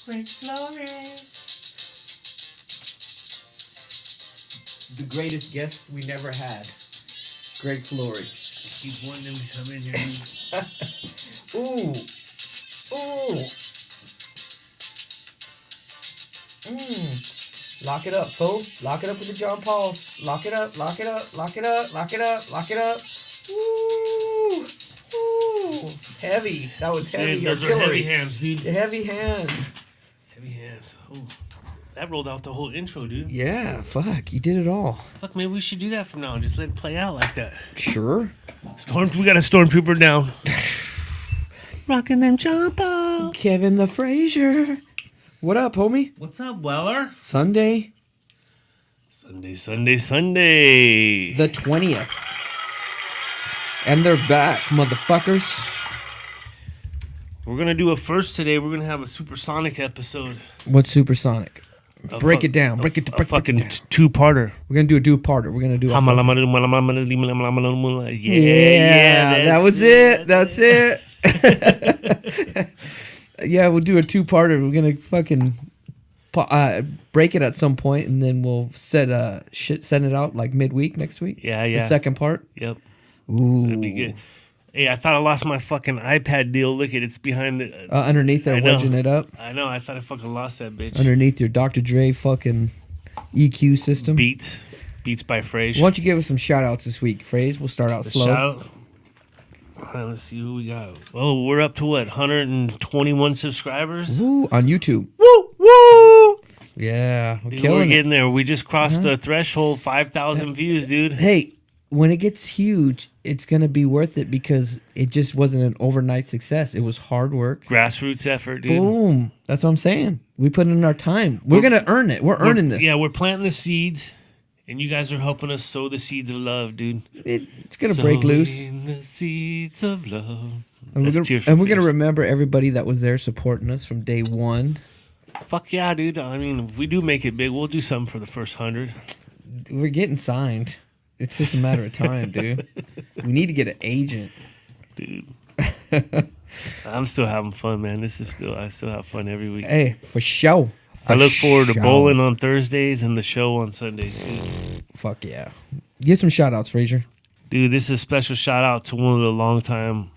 Great Flory. The greatest guest we never had. Greg Flory. I keep wanting him to come in here. Ooh. Ooh. Lock it up, fool. Lock it up with the John Pauls. Lock it up, lock it up, lock it up, lock it up, lock it up. Ooh. Ooh. Heavy. That was heavy. Dude, those are heavy hands, dude. Heavy hands. Heavy hands. Oh. That rolled out the whole intro, dude. Yeah, fuck. You did it all. Fuck, maybe we should do that from now on. Just let it play out like that. Sure. We got a stormtrooper down. Rocking them jump Kevin the Frazier. What up, homie? What's up, Weller? Sunday. Sunday. The 20th. And they're back, motherfuckers. We're going to do a first today. We're going to have a supersonic episode. What's supersonic? Break it down. Break it down. Two-parter. We're going to do a two-parter. We're going to do Yeah, that was it. That's it. Yeah, we'll do a two-parter. We're going to fucking break it at some point, and then we'll send it out like midweek next week. Yeah. The second part. Yep. Ooh. That'd be good. Hey, I thought I lost my fucking iPad deal. Look at it's behind the... underneath there, wedging it up. I know. I thought I fucking lost that bitch. Underneath your Dr. Dre fucking EQ system. Beats by Frage. Why don't you give us some shout-outs this week, Frage? We'll start out slow. Shout-out. All right, let's see who we got. Oh, we're up to what? 121 subscribers? Woo, on YouTube. Woo! Yeah, Dude, we're getting there. We just crossed the threshold, 5,000 views, dude. Hey, when it gets huge, it's going to be worth it because it just wasn't an overnight success. It was hard work. Grassroots effort, dude. Boom. That's what I'm saying. We put in our time. We're going to earn it. We're earning this. Yeah, we're planting the seeds, and you guys are helping us sow the seeds of love, dude. It's going to break loose. Sowing the seeds of love. And we're going to remember everybody that was there supporting us from day one. Fuck yeah, dude. I mean, if we do make it big, we'll do something for the first 100. We're getting signed. It's just a matter of time, dude. We need to get an agent. Dude. I'm still having fun, man. I still have fun every week. Hey, for sure. I look forward to bowling on Thursdays and the show on Sundays, dude. Fuck yeah. Give some shout-outs, Frazier. Dude, this is a special shout-out to one of the longtime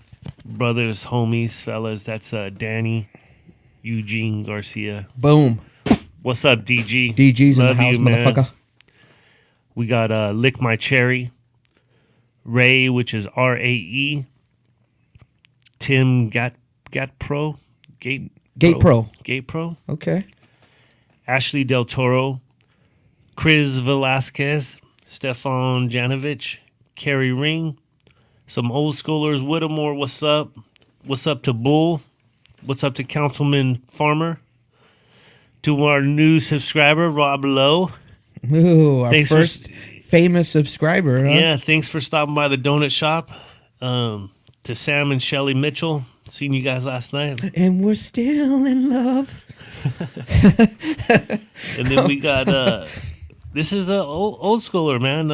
brothers, homies, fellas. That's Danny Eugene Garcia. Boom. What's up, DG? DG's Love in the house, you, man. motherfucker. We got Lick My Cherry, Ray, which is R-A-E, Tim Gatpro, Gate Pro. Okay. Ashley Del Toro, Chris Velasquez, Stefan Janovich, Carrie Ring, some old schoolers, Whittemore, what's up? What's up to Bull? What's up to Councilman Farmer? To our new subscriber, Rob Lowe. Ooh, our first famous subscriber, huh? Yeah, thanks for stopping by the donut shop. To Sam and Shelly Mitchell, seen you guys last night. And we're still in love. And then we got, this is the old schooler, man.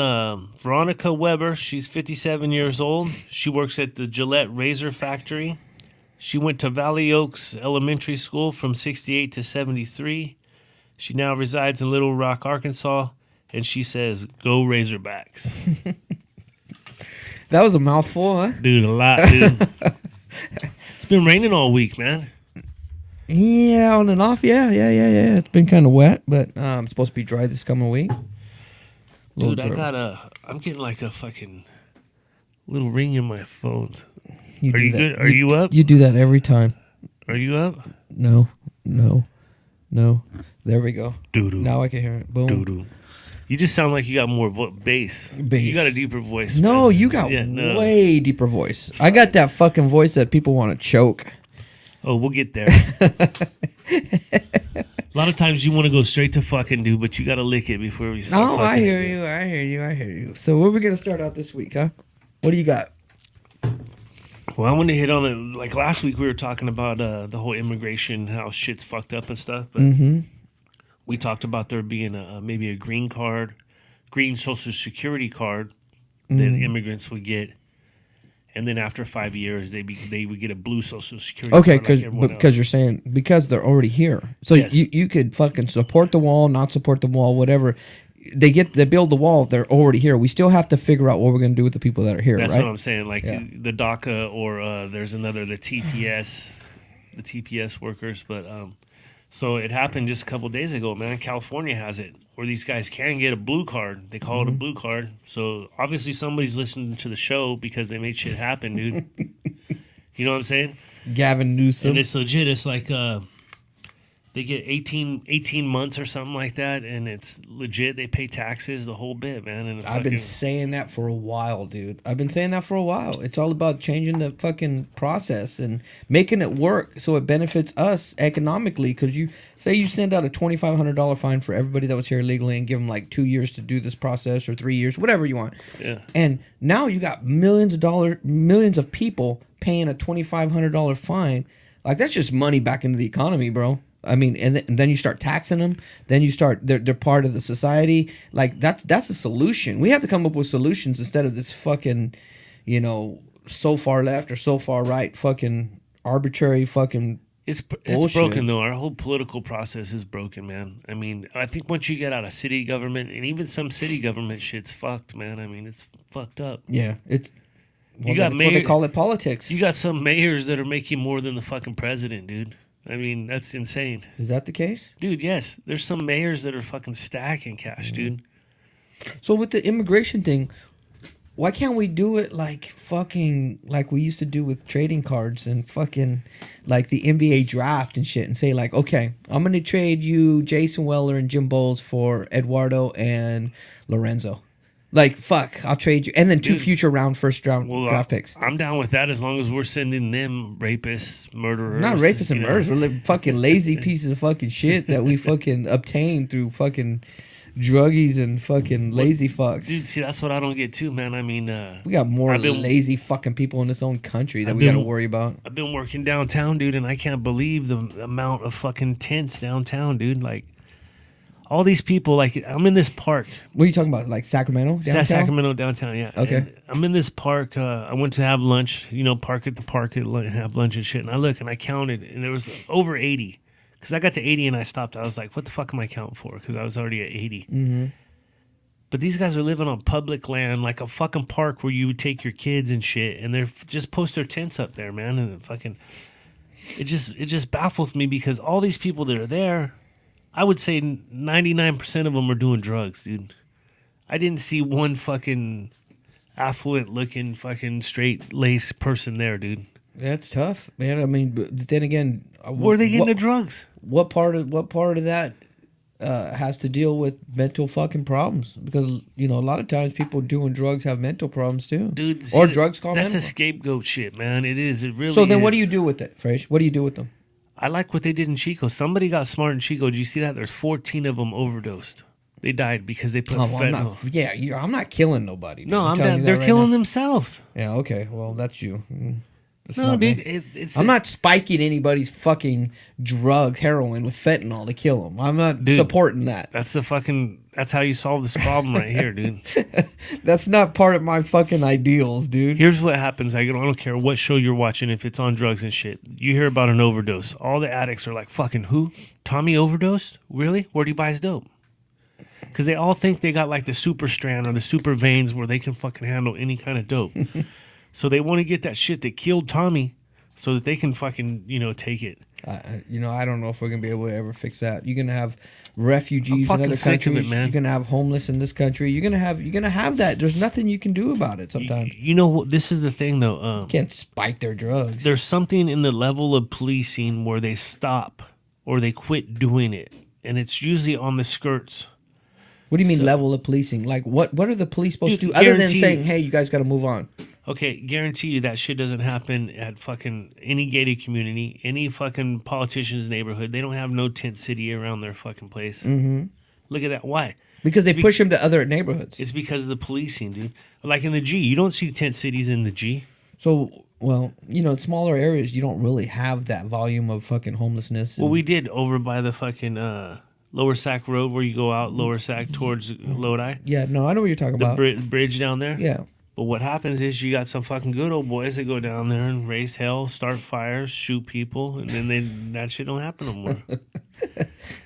Veronica Weber, she's 57 years old. She works at the Gillette Razor Factory. She went to Valley Oaks Elementary School from 68 to 73. She now resides in Little Rock, Arkansas, and she says, "Go Razorbacks." That was a mouthful, huh? Dude, a lot, dude. It's been raining all week, man. Yeah, on and off. Yeah. It's been kind of wet, but it's supposed to be dry this coming week. Dude, I'm getting like a fucking little ring in my phone. Are you good? Are you up? You do that every time. Are you up? No. There we go. Doo-doo. Now I can hear it. Boom. Doo-doo. You just sound like you got more bass. You got a deeper voice. No, man. you got way deeper voice. I got that fucking voice that people want to choke. Oh, we'll get there. A lot of times you want to go straight to fucking, dude, but you got to lick it before you start fucking. I hear you. So where are we going to start out this week, huh? What do you got? Well, I want to hit on it. Like last week, we were talking about the whole immigration, how shit's fucked up and stuff. But we talked about there being maybe a green Social Security card that immigrants would get. And then after 5 years, they would get a blue Social Security Okay, card like everyone because else. you're saying because they're already here, so Yes. you could fucking support the wall, not support the wall, whatever. They build the wall. They're already here. We still have to figure out what we're gonna do with the people that are here. That's right? what I'm saying. Like Yeah. the DACA or there's another the TPS workers. But so it happened just a couple days ago, man. California has it where these guys can get a blue card. They call it a blue card. So obviously somebody's listening to the show because they made shit happen, dude. You know what I'm saying? Gavin Newsom. And it's legit. It's like they get 18 months or something like that, and it's legit. They pay taxes, the whole bit, man. And I've been saying that for a while, dude. I've been saying that for a while. It's all about changing the fucking process and making it work so it benefits us economically. Because you send out a $2,500 fine for everybody that was here illegally and give them like 2 years to do this process or 3 years, whatever you want. Yeah. And now you got millions of people paying a $2,500 fine. Like that's just money back into the economy, bro. I mean, and then you start taxing them. Then you start they're part of the society. Like that's a solution. We have to come up with solutions instead of this fucking, so far left or so far right, fucking arbitrary fucking. It's bullshit. broken though. Our whole political process is broken, man. I mean, I think once you get out of city government, and even some city government shit's fucked, man. I mean, it's fucked up. Yeah, it's. Well, You got that's what they call it politics. You got some mayors that are making more than the fucking president, dude. I mean, that's insane. Is that the case? Dude, yes. There's some mayors that are fucking stacking cash, dude. So with the immigration thing, why can't we do it like we used to do with trading cards and fucking like the NBA draft and shit and say like, okay, I'm going to trade you Jason Weller and Jim Bowles for Eduardo and Lorenzo. Like, fuck, I'll trade you. And then two future first round draft picks. I'm down with that as long as we're sending them rapists, murderers. Not rapists and murderers. We're fucking lazy pieces of fucking shit that we fucking obtained through fucking druggies and fucking lazy fucks. Dude, see, that's what I don't get too, man. I mean, we got more lazy fucking people in this own country that we got to worry about. I've been working downtown, dude, and I can't believe the amount of fucking tents downtown, dude. Like, all these people, like, I'm in this park. What are you talking about? Like Sacramento? Downtown? Sacramento downtown, yeah. Okay. And I'm in this park. I went to have lunch, park at the park and have lunch and shit. And I look and I counted, and there was over 80. Because I got to 80 and I stopped. I was like, what the fuck am I counting for? Because I was already at 80. Mm-hmm. But these guys are living on public land, like a fucking park where you would take your kids and shit. And they're just post their tents up there, man. And it just baffles me because all these people that are there, I would say 99% of them are doing drugs, dude. I didn't see one fucking affluent looking fucking straight lace person there, dude. That's tough, man. I mean, but then again, where are they getting the drugs? What part of that has to deal with mental fucking problems? Because a lot of times people doing drugs have mental problems too, dude. Or drugs cause that's mental. a scapegoat shit, man. It is. It really. So then, is. what do you do with it, Fresh? What do you do with them? I like what they did in Chico. Somebody got smart in Chico. Did you see that? There's 14 of them overdosed. They died because they put fentanyl. I'm not killing nobody. Dude. No, they're killing themselves. Yeah, okay. Well, that's you. That's no, dude. I'm not spiking anybody's fucking drugs, heroin with fentanyl to kill them. I'm not supporting that. That's how you solve this problem right here, dude. That's not part of my fucking ideals, dude. Here's what happens. I don't care what show you're watching, if it's on drugs and shit. You hear about an overdose. All the addicts are like, fucking who? Tommy overdosed? Really? Where'd he buy his dope? Because they all think they got like the super strand or the super veins where they can fucking handle any kind of dope. So they want to get that shit that killed Tommy so that they can fucking, take it. I don't know if we're going to be able to ever fix that. You're going to have refugees in other countries. Man. You're going to have homeless in this country. You're going to have that. There's nothing you can do about it sometimes. This is the thing, though. You can't spike their drugs. There's something in the level of policing where they stop or they quit doing it. And it's usually on the skirts. What do you mean level of policing? Like, what are the police supposed to do other than saying, hey, you guys got to move on? Okay, guarantee you that shit doesn't happen at fucking any gated community, any fucking politician's neighborhood. They don't have no tent city around their fucking place. Mm-hmm. Look at that. Why? Because they push them to other neighborhoods. It's because of the policing, dude. Like in the G, you don't see tent cities in the G. So, well, in smaller areas, you don't really have that volume of fucking homelessness. Well, we did over by the fucking Lower Sac Road where you go out Lower Sac towards Lodi. Yeah, no, I know what you're talking about. The bridge down there? Yeah. But what happens is you got some fucking good old boys that go down there and raise hell, start fires, shoot people, and then that shit don't happen no more.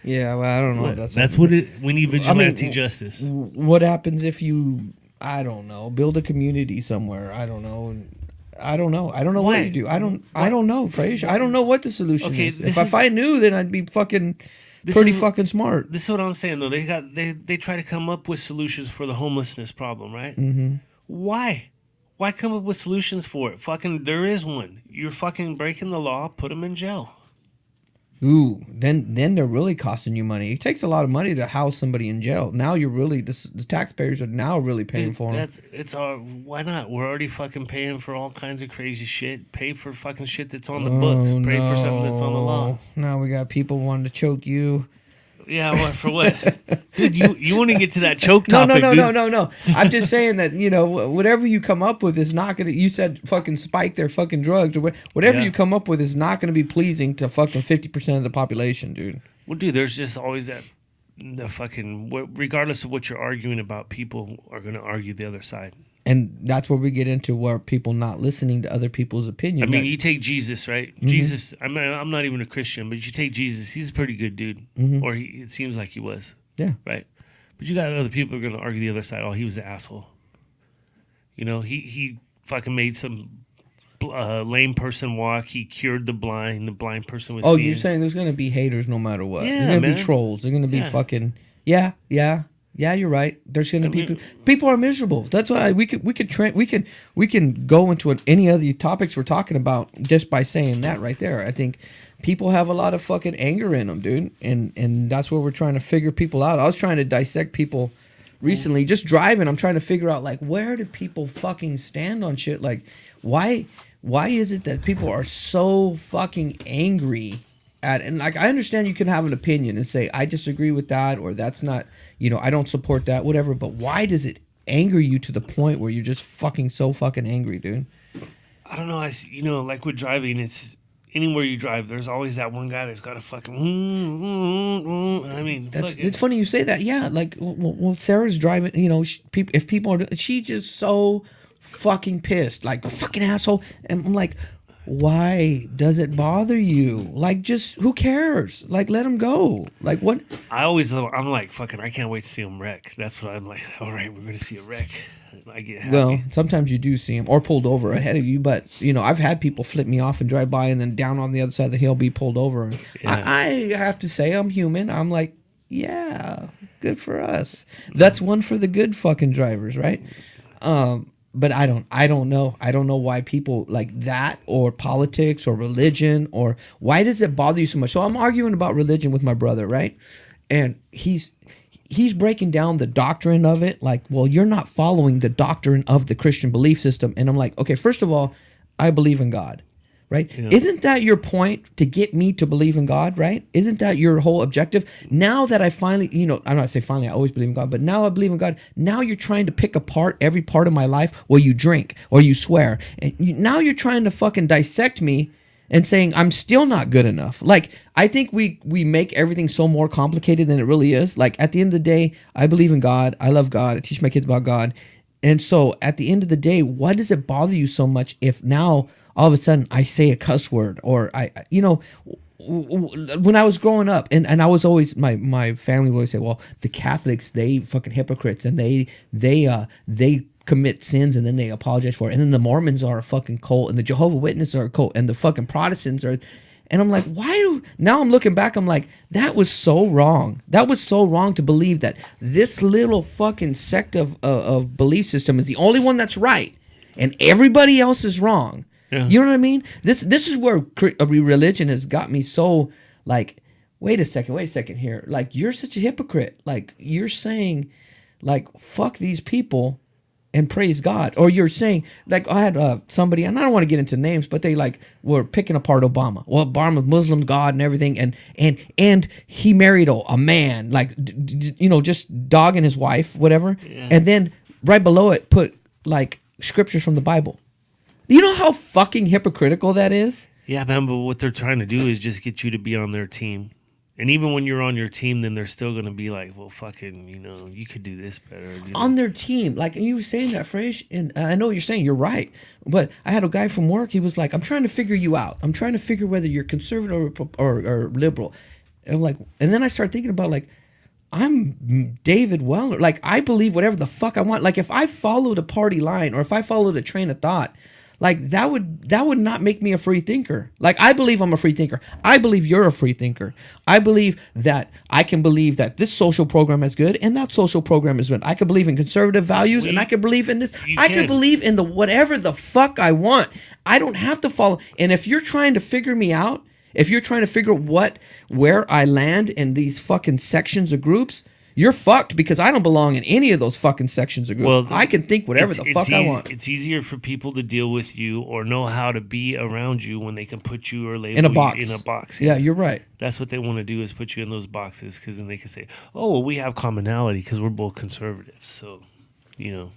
Yeah, well, I don't know. That's what we need vigilante justice. What happens if you, I don't know, build a community somewhere? I don't know. I don't know what you do. I don't know, Frasier. I don't know what the solution is. If I knew, then I'd be fucking fucking smart. This is what I'm saying though. They try to come up with solutions for the homelessness problem, right? Mm-hmm. Why? Why come up with solutions for it? Fucking, there is one. You're fucking breaking the law. Put them in jail. Ooh, then they're really costing you money. It takes a lot of money to house somebody in jail. Now you're really the taxpayers are now really paying for them. Why not? We're already fucking paying for all kinds of crazy shit. Pay for fucking shit that's on the books. Pay for something that's on the law. Now we got people wanting to choke you. Yeah, what for what? Dude, you want to get to that choke topic? No. I'm just saying that, whatever you come up with is not gonna. You said fucking spike their fucking drugs or whatever you come up with is not gonna be pleasing to fucking 50% of the population, dude. Well, dude, there's just always the fucking regardless of what you're arguing about, people are gonna argue the other side. And that's where we get into where people not listening to other people's opinions. I mean, you take Jesus, right? Mm-hmm. Jesus, I'm not even a Christian, but you take Jesus, he's a pretty good dude. Mm-hmm. Or it seems like he was. Yeah. Right? But you got other people who are going to argue the other side. Oh, he was an asshole. He fucking made some lame person walk. He cured the blind. The blind person was seeing. You're saying there's going to be haters no matter what. Yeah, there's going to be trolls. There's going to be fucking... Yeah, you're right. There's going to be people are miserable. That's why we can go into any of the topics we're talking about just by saying that right there. I think people have a lot of fucking anger in them, dude, and that's where we're trying to figure people out. I was trying to dissect people recently, just driving. I'm trying to figure out like where do people fucking stand on shit? Like why is it that people are so fucking angry? And like I understand you can have an opinion and say I disagree with that or that's not, I don't support that, whatever, but why does it anger you to the point where you're just fucking so fucking angry, dude? I don't know. Like with driving, it's anywhere you drive, there's always that one guy that's got a fucking I mean, it's funny you say that. Yeah, like well Sarah's driving, if people are, she's just so fucking pissed, like fucking asshole, and I'm like, why does it bother you? Like, just who cares? Like, let him go. Like, what? I'm like, fucking, I can't wait to see him wreck. That's what I'm like. All right, we're gonna see a wreck. I get happy. Well, sometimes you do see him or pulled over ahead of you, but I've had people flip me off and drive by, and then down on the other side of the hill be pulled over. And I have to say, I'm human. I'm like, yeah, good for us. That's one for the good fucking drivers, right? But I don't know. I don't know why people like that or politics or religion or why does it bother you so much? So I'm arguing about religion with my brother, right? And he's breaking down the doctrine of it. Like, well, you're not following the doctrine of the Christian belief system. And I'm like, okay, first of all, I believe in God, right? Yeah. Isn't that your point to get me to believe in God, right? Isn't that your whole objective? Now that I finally, I'm not saying finally, I always believe in God, but now I believe in God. Now you're trying to pick apart every part of my life where you drink or you swear. And now you're trying to fucking dissect me and saying I'm still not good enough. Like, I think we make everything so more complicated than it really is. Like, at the end of the day, I believe in God. I love God. I teach my kids about God. And so at the end of the day, why does it bother you so much if now all of a sudden I say a cuss word or when I was growing up and I was always, my family would always say, well, the Catholics, they fucking hypocrites and they commit sins and then they apologize for it. And then the Mormons are a fucking cult and the Jehovah's Witnesses are a cult and the fucking Protestants are, and I'm like, now I'm looking back, I'm like, that was so wrong. That was so wrong to believe that this little fucking sect of belief system is the only one that's right and everybody else is wrong. Yeah. You know what I mean? This is where religion has got me so like, wait a second here. Like, you're such a hypocrite. Like, you're saying, like, fuck these people and praise God. Or you're saying, like, I had somebody, and I don't want to get into names, but they like were picking apart Obama. Well, Obama, Muslim God and everything, and he married a man, like, just dogging his wife, whatever. Yeah. And then right below it put like scriptures from the Bible. You know how fucking hypocritical that is? Yeah, man, but what they're trying to do is just get you to be on their team. And even when you're on your team, then they're still going to be like, well, fucking, you could do this better. On their team. Like, you were saying that, Fresh, and I know what you're saying. You're right. But I had a guy from work. He was like, I'm trying to figure you out. I'm trying to figure whether you're conservative or liberal. And I'm like, and then I started thinking about, like, I'm David Weller. Like, I believe whatever the fuck I want. Like, if I followed a party line or if I followed a train of thought, like, that would not make me a free thinker. Like, I believe I'm a free thinker. I believe you're a free thinker. I believe that I can believe that this social program is good and that social program is good. I can believe in conservative values and I can believe in this. I can believe in the whatever the fuck I want. I don't have to follow. And if you're trying to figure me out, if you're trying to figure where I land in these fucking sections of groups, you're fucked, because I don't belong in any of those fucking sections of groups. Well, I can think whatever the fuck I want. It's easier for people to deal with you or know how to be around you when they can put you or label in a box. You in a box. Yeah, you're right. That's what they want to do, is put you in those boxes, because then they can say, oh, well, we have commonality because we're both conservatives. So,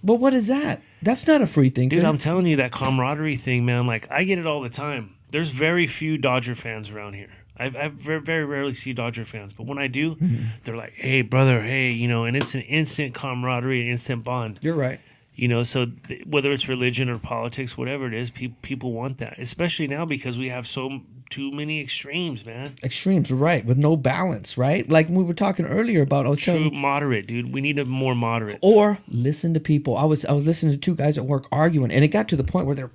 But what is that? That's not a free thinker. Dude, I'm telling you, that camaraderie thing, man, like, I get it all the time. There's very few Dodger fans around here. I very, very rarely see Dodger fans, but when I do, they're like, hey, brother, hey, and it's an instant camaraderie, an instant bond. You're right. So whether it's religion or politics, whatever it is, people want that, especially now because we have too many extremes, man. Extremes, right, with no balance, right? Like we were talking earlier about, moderate, dude. We need a more moderate. Or listen to people. I was listening to two guys at work arguing, and it got to the point where you're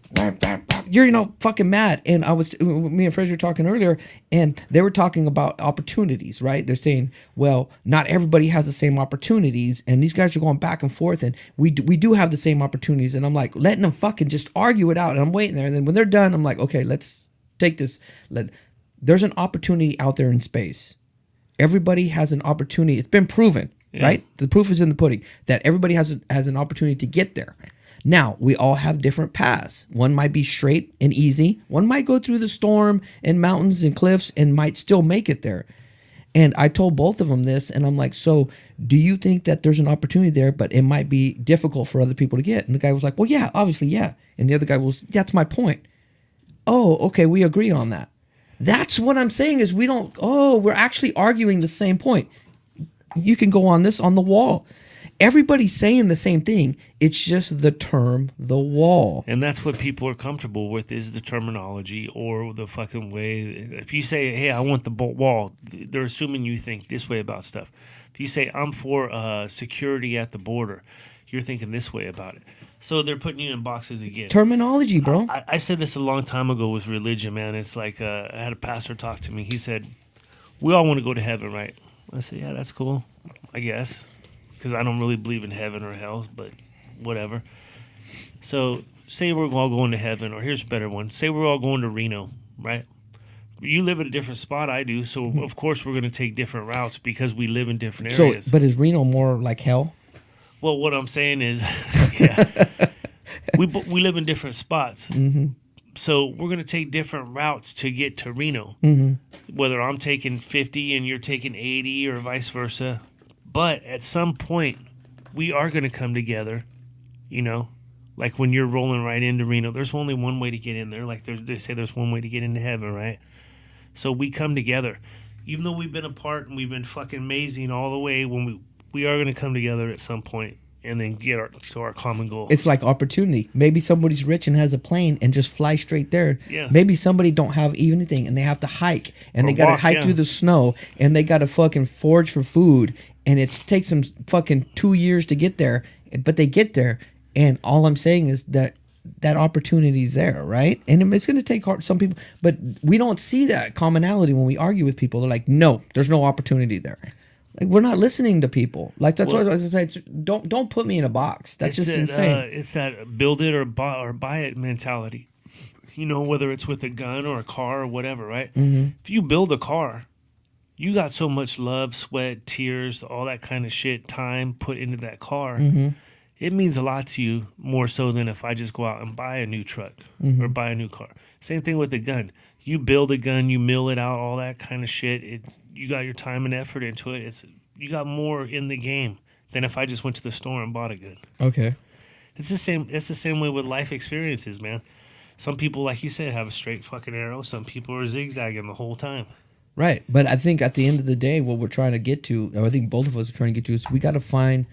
fucking mad. And me and Fraser were talking earlier, and they were talking about opportunities, right? They're saying, well, not everybody has the same opportunities, and these guys are going back and forth, and we do have the same opportunities. And I'm like, letting them fucking just argue it out, and I'm waiting there. And then when they're done, I'm like, okay, let's take this. There's an opportunity out there in space. Everybody has an opportunity. It's been proven, right? The proof is in the pudding that everybody has an opportunity to get there. Now, we all have different paths. One might be straight and easy. One might go through the storm and mountains and cliffs and might still make it there. And I told both of them this, and I'm like, so do you think that there's an opportunity there, but it might be difficult for other people to get? And the guy was like, well, yeah, obviously, yeah. And the other guy was, that's my point. Oh, okay, we agree on that. That's what I'm saying is we're actually arguing the same point. You can go on the wall. Everybody's saying the same thing. It's just the term, the wall. And that's what people are comfortable with, is the terminology or the fucking way. If you say, hey, I want the wall, they're assuming you think this way about stuff. If you say, I'm for security at the border, you're thinking this way about it. So they're putting you in boxes again. Terminology, bro. I said this a long time ago with religion, man. It's like I had a pastor talk to me. He said, we all want to go to heaven, right? I said, yeah, that's cool, I guess. Because I don't really believe in heaven or hell, but whatever. So say we're all going to heaven, or here's a better one. Say we're all going to Reno, right? You live at a different spot I do, so of course we're going to take different routes because we live in different areas. So, but is Reno more like hell? Well, what I'm saying is, yeah, we live in different spots. Mm-hmm. So we're going to take different routes to get to Reno. Mm-hmm. Whether I'm taking 50 and you're taking 80 or vice versa. But at some point, we are going to come together, like when you're rolling right into Reno. There's only one way to get in there. Like they say there's one way to get into heaven, right? So we come together. Even though we've been apart and we've been fucking amazing all the way, when we are going to come together at some point and then get to our common goal. It's like opportunity. Maybe somebody's rich and has a plane and just fly straight there. Yeah. Maybe somebody don't have anything and they have to hike and they got to hike through the snow and they got to fucking forage for food. And it takes them fucking 2 years to get there, but they get there. And all I'm saying is that opportunity is there, right? And it's going to take some people, but we don't see that commonality when we argue with people. They're like, no, there's no opportunity there. Like, we're not listening to people. Like, that's what I was saying. Don't put me in a box. That's just insane. It's that build it or buy it mentality. Whether it's with a gun or a car or whatever, right? Mm-hmm. If you build a car, you got so much love, sweat, tears, all that kind of shit, time put into that car. Mm-hmm. It means a lot to you, more so than if I just go out and buy a new truck or buy a new car. Same thing with a gun. You build a gun, you mill it out, all that kind of shit. You got your time and effort into it. You got more in the game than if I just went to the store and bought a gun. Okay. It's the same way with life experiences, man. Some people, like you said, have a straight fucking arrow. Some people are zigzagging the whole time. Right. But I think at the end of the day, what we're trying to get to, or I think both of us are trying to get to, is we got to find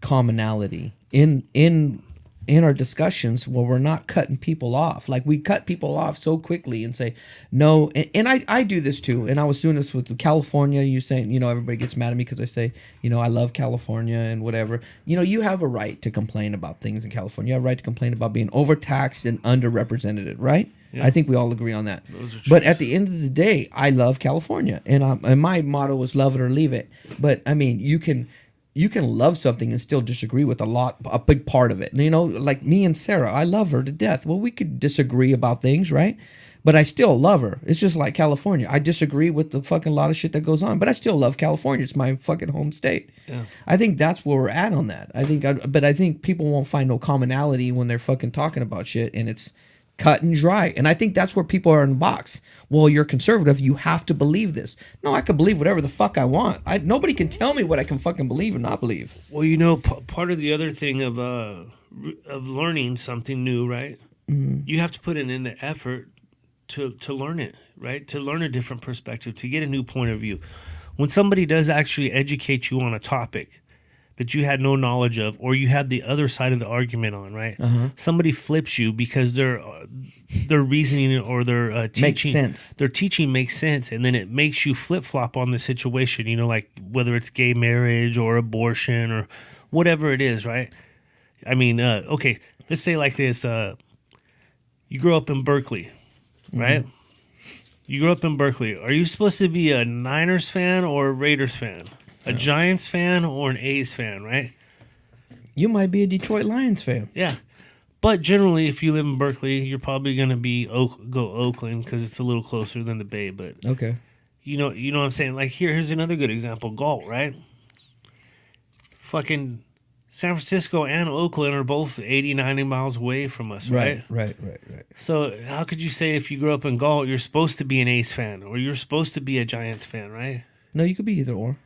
commonality in our discussions where we're not cutting people off. Like we cut people off so quickly and say no. And I do this too. And I was doing this with California. You saying, everybody gets mad at me because I say, I love California and whatever. You have a right to complain about things in California. You have a right to complain about being overtaxed and underrepresented, right? Yeah. I think we all agree on that. But at the end of the day, I love California, and my motto was love it or leave it. But I mean, you can love something and still disagree with a big part of it. Like me and Sarah, I love her to death. Well, we could disagree about things, right? But I still love her. It's just like California. I disagree with the fucking lot of shit that goes on, but I still love California. It's my fucking home state. Yeah. I think that's where we're at on that. I think people won't find no commonality when they're fucking talking about shit, and it's cut and dry. And I think that's where people are in the box. Well, you're conservative. You have to believe this. No, I can believe whatever the fuck I want. Nobody can tell me what I can fucking believe or not believe. Well, part of the other thing of learning something new, right? Mm-hmm. You have to put in the effort to learn it, right? To learn a different perspective, to get a new point of view. When somebody does actually educate you on a topic that you had no knowledge of, or you had the other side of the argument on, right? Uh-huh. Somebody flips you because their reasoning or their teaching makes sense. Their teaching makes sense, and then it makes you flip flop on the situation. Like whether it's gay marriage or abortion or whatever it is, right? I mean, okay, let's say like this: you grew up in Berkeley, right? Mm-hmm. You grew up in Berkeley. Are you supposed to be a Niners fan or a Raiders fan? A Giants fan or an A's fan, right? You might be a Detroit Lions fan. Yeah. But generally, if you live in Berkeley, you're probably going to be go Oakland because it's a little closer than the Bay. But okay. You know what I'm saying? Like, here's another good example. Galt, right? Fucking San Francisco and Oakland are both 80, 90 miles away from us, right? Right. So how could you say if you grew up in Galt, you're supposed to be an A's fan or you're supposed to be a Giants fan, right? No, you could be either or.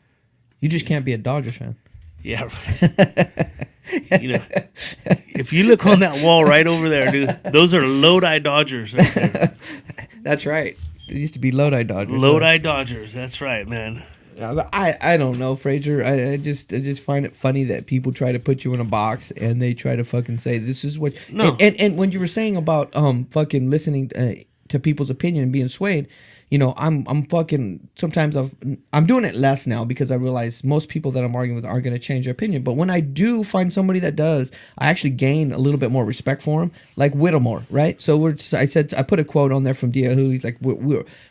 You just can't be a Dodgers fan. Yeah, right. If you look on that wall right over there, dude, those are Lodi Dodgers right there. That's right. It used to be Lodi Dodgers. Lodi Dodgers. That's right, man. I don't know, Fraser. I just find it funny that people try to put you in a box and they try to fucking say this is what. No. And when you were saying about fucking listening to people's opinion and being swayed. I'm fucking, sometimes I'm doing it less now because I realize most people that I'm arguing with aren't going to change their opinion. But when I do find somebody that does, I actually gain a little bit more respect for him, like Whittemore, right? So I put a quote on there from Diahu. He's like,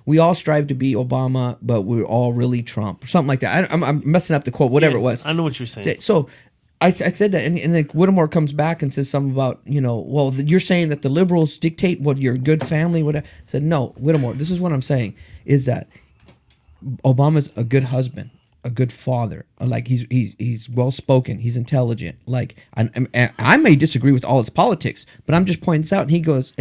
we all strive to be Obama, but we're all really Trump, or something like that. I'm messing up the quote, whatever it was. I know what you're saying. So I said that, and then Whittemore comes back and says something about, well, you're saying that the liberals dictate what your good family would. I said, no, Whittemore, this is what I'm saying, is that Obama's a good husband, a good father. Like, he's well-spoken, he's intelligent. Like, I may disagree with all his politics, but I'm just pointing this out, and he goes,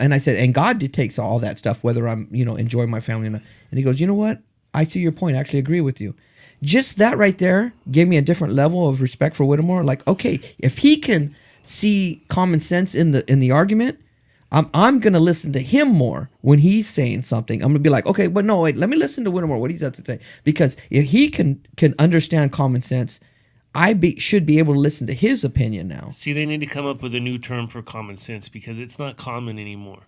and I said, and God dictates all that stuff, whether I'm, enjoying my family or not. And he goes, you know what? I see your point. I actually agree with you. Just that right there gave me a different level of respect for Whittemore. Like, okay, if he can see common sense in the argument, I'm gonna listen to him more when he's saying something. I'm gonna be like, okay, but no, wait, let me listen to Whittemore, what he's got to say, because if he can understand common sense, should be able to listen to his opinion now. See, they need to come up with a new term for common sense because it's not common anymore.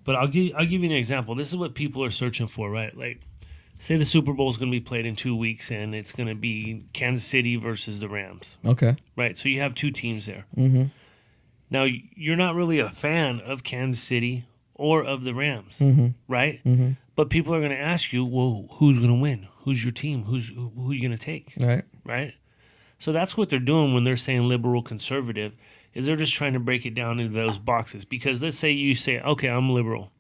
But I'll give you an example. This is what people are searching for, right? Like, say the Super Bowl is going to be played in 2 weeks, and it's going to be Kansas City versus the Rams. Okay. Right, so you have two teams there. Mm-hmm. Now, you're not really a fan of Kansas City or of the Rams, right? Mm-hmm. But people are going to ask you, well, who's going to win? Who's your team? Who are you going to take? Right? So that's what they're doing when they're saying liberal, conservative, is they're just trying to break it down into those boxes. Because let's say you say, okay, I'm liberal.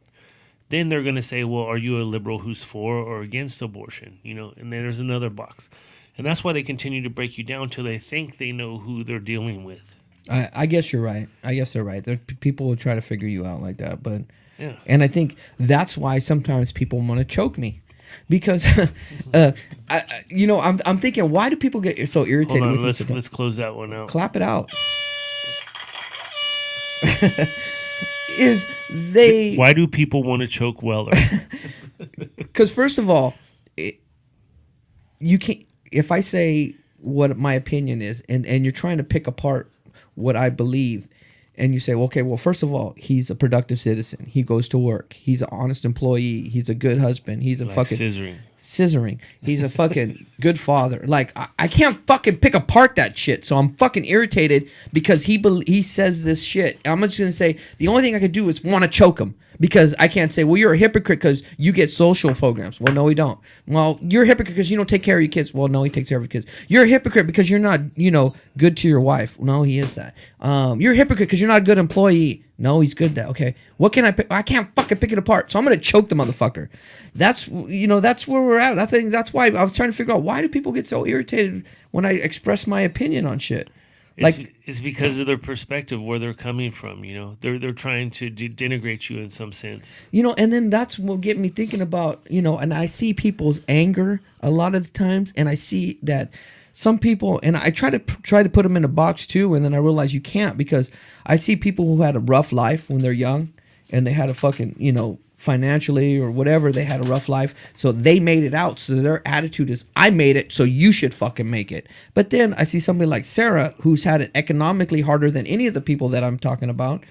Then they're going to say, well, are you a liberal who's for or against abortion? And then there's another box. And that's why they continue to break you down till they think they know who they're dealing with. I guess you're right. I guess they're right. People will try to figure you out like that. But yeah. And I think that's why sometimes people want to choke me. Because, I'm thinking, why do people get so irritated? Hold on, let's close that one out. Clap it out. Why do people want to choke Weller? Because first of all, you can't. If I say what my opinion is, and you're trying to pick apart what I believe, and you say, well, okay, well, first of all, he's a productive citizen. He goes to work. He's an honest employee. He's a good husband. He's a like fucking scissoring. He's a fucking good father. Like I can't fucking pick apart that shit. So I'm fucking irritated because he says this shit. I'm just gonna say the only thing I could do is want to choke him because I can't say, well, you're a hypocrite because you get social programs. Well, no, we don't. Well, you're a hypocrite because you don't take care of your kids. Well, no, he takes care of your kids. You're a hypocrite because you're not, good to your wife. No, he is that. You're a hypocrite because you're not a good employee. No, he's good that. Okay. What can I pick? I can't fucking pick it apart. So I'm going to choke the motherfucker. That's where we're at. I think that's why I was trying to figure out why do people get so irritated when I express my opinion on shit? It's because of their perspective, where they're coming from. They're trying to denigrate you in some sense. And then that's what get me thinking about, and I see people's anger a lot of the times, and I see that some people, and I try to put them in a box too, and then I realize you can't, because I see people who had a rough life when they're young, and they had a fucking, financially or whatever, they had a rough life, so they made it out. So their attitude is, I made it, so you should fucking make it. But then I see somebody like Sarah, who's had it economically harder than any of the people that I'm talking about,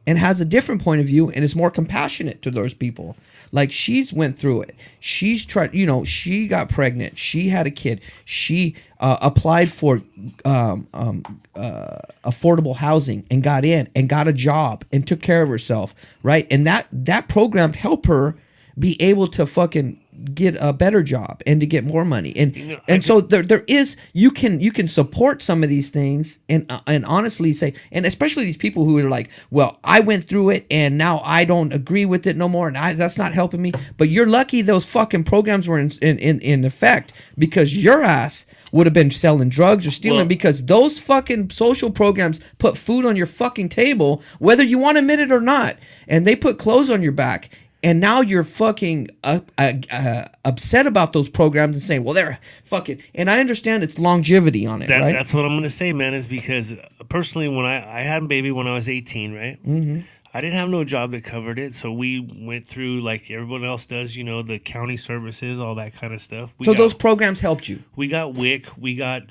and has a different point of view and is more compassionate to those people. Like, she's went through it. She's tried, she got pregnant. She had a kid. She applied for affordable housing and got in and got a job and took care of herself, right? And that program helped her be able to fucking get a better job and to get more money. And so there is, you can support some of these things and honestly say, and especially these people who are like, well, I went through it and now I don't agree with it no more, and that's not helping me. But you're lucky those fucking programs were in effect, because your ass would have been selling drugs or stealing, because those fucking social programs put food on your fucking table, whether you want to admit it or not, and they put clothes on your back. And now you're fucking upset about those programs and saying, well, they're fucking... And I understand it's longevity on it, right? That's what I'm going to say, man, is because personally, when I had a baby when I was 18, right? Mm-hmm. I didn't have no job that covered it, so we went through, like everyone else does, the county services, all that kind of stuff. Those programs helped you? We got WIC, we got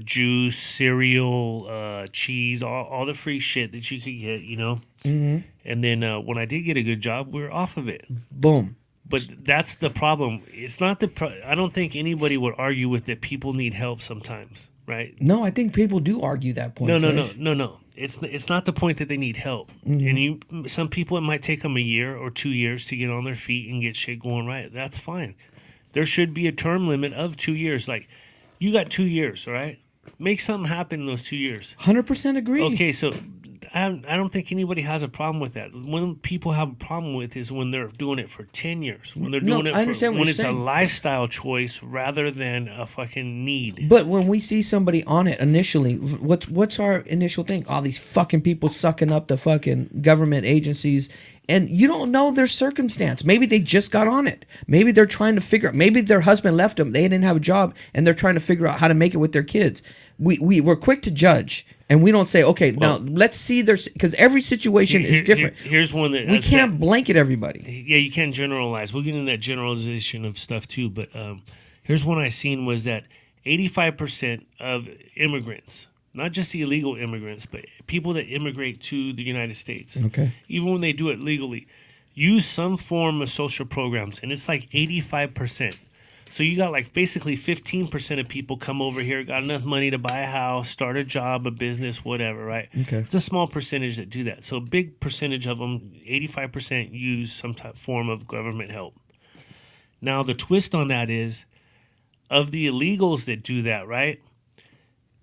juice, cereal, cheese, all the free shit that you could get, Mm-hmm. And then when I did get a good job, we were off of it. Boom. But that's the problem. It's not I don't think anybody would argue with that people need help sometimes, right? No, I think people do argue that point. No. It's not the point that they need help. Mm-hmm. And some people, it might take them a year or 2 years to get on their feet and get shit going right. That's fine. There should be a term limit of 2 years. Like, you got 2 years, all right? Make something happen in those 2 years. 100% agree. Okay, so I don't think anybody has a problem with that. When people have a problem with is when they're doing it for 10 years. When they're doing when it's a lifestyle choice rather than a fucking need. But when we see somebody on it initially, what's our initial thing? All these fucking people sucking up the fucking government agencies, and you don't know their circumstance. Maybe they just got on it. Maybe they're trying to figure out. Maybe their husband left them. They didn't have a job, and they're trying to figure out how to make it with their kids. We're quick to judge, and we don't say, okay, now let's see because every situation is different. Here's one that we can't blanket everybody. Yeah, you can't generalize. We'll get into that generalization of stuff too. But here's one I seen was that 85% of immigrants, not just the illegal immigrants, but people that immigrate to the United States, okay, even when they do it legally, use some form of social programs, and it's like 85%. So you got like basically 15% of people come over here, got enough money to buy a house, start a job, a business, whatever, right? Okay. It's a small percentage that do that. So a big percentage of them, 85%, use some type form of government help. Now the twist on that is, of the illegals that do that, right?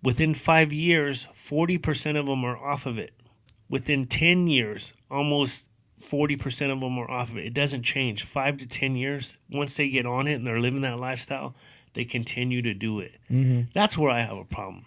Within 5 years, 40% of them are off of it. Within 10 years, almost 40% of them are off of it. It doesn't change. 5 to 10 years, once they get on it and they're living that lifestyle, they continue to do it. Mm-hmm. That's where I have a problem.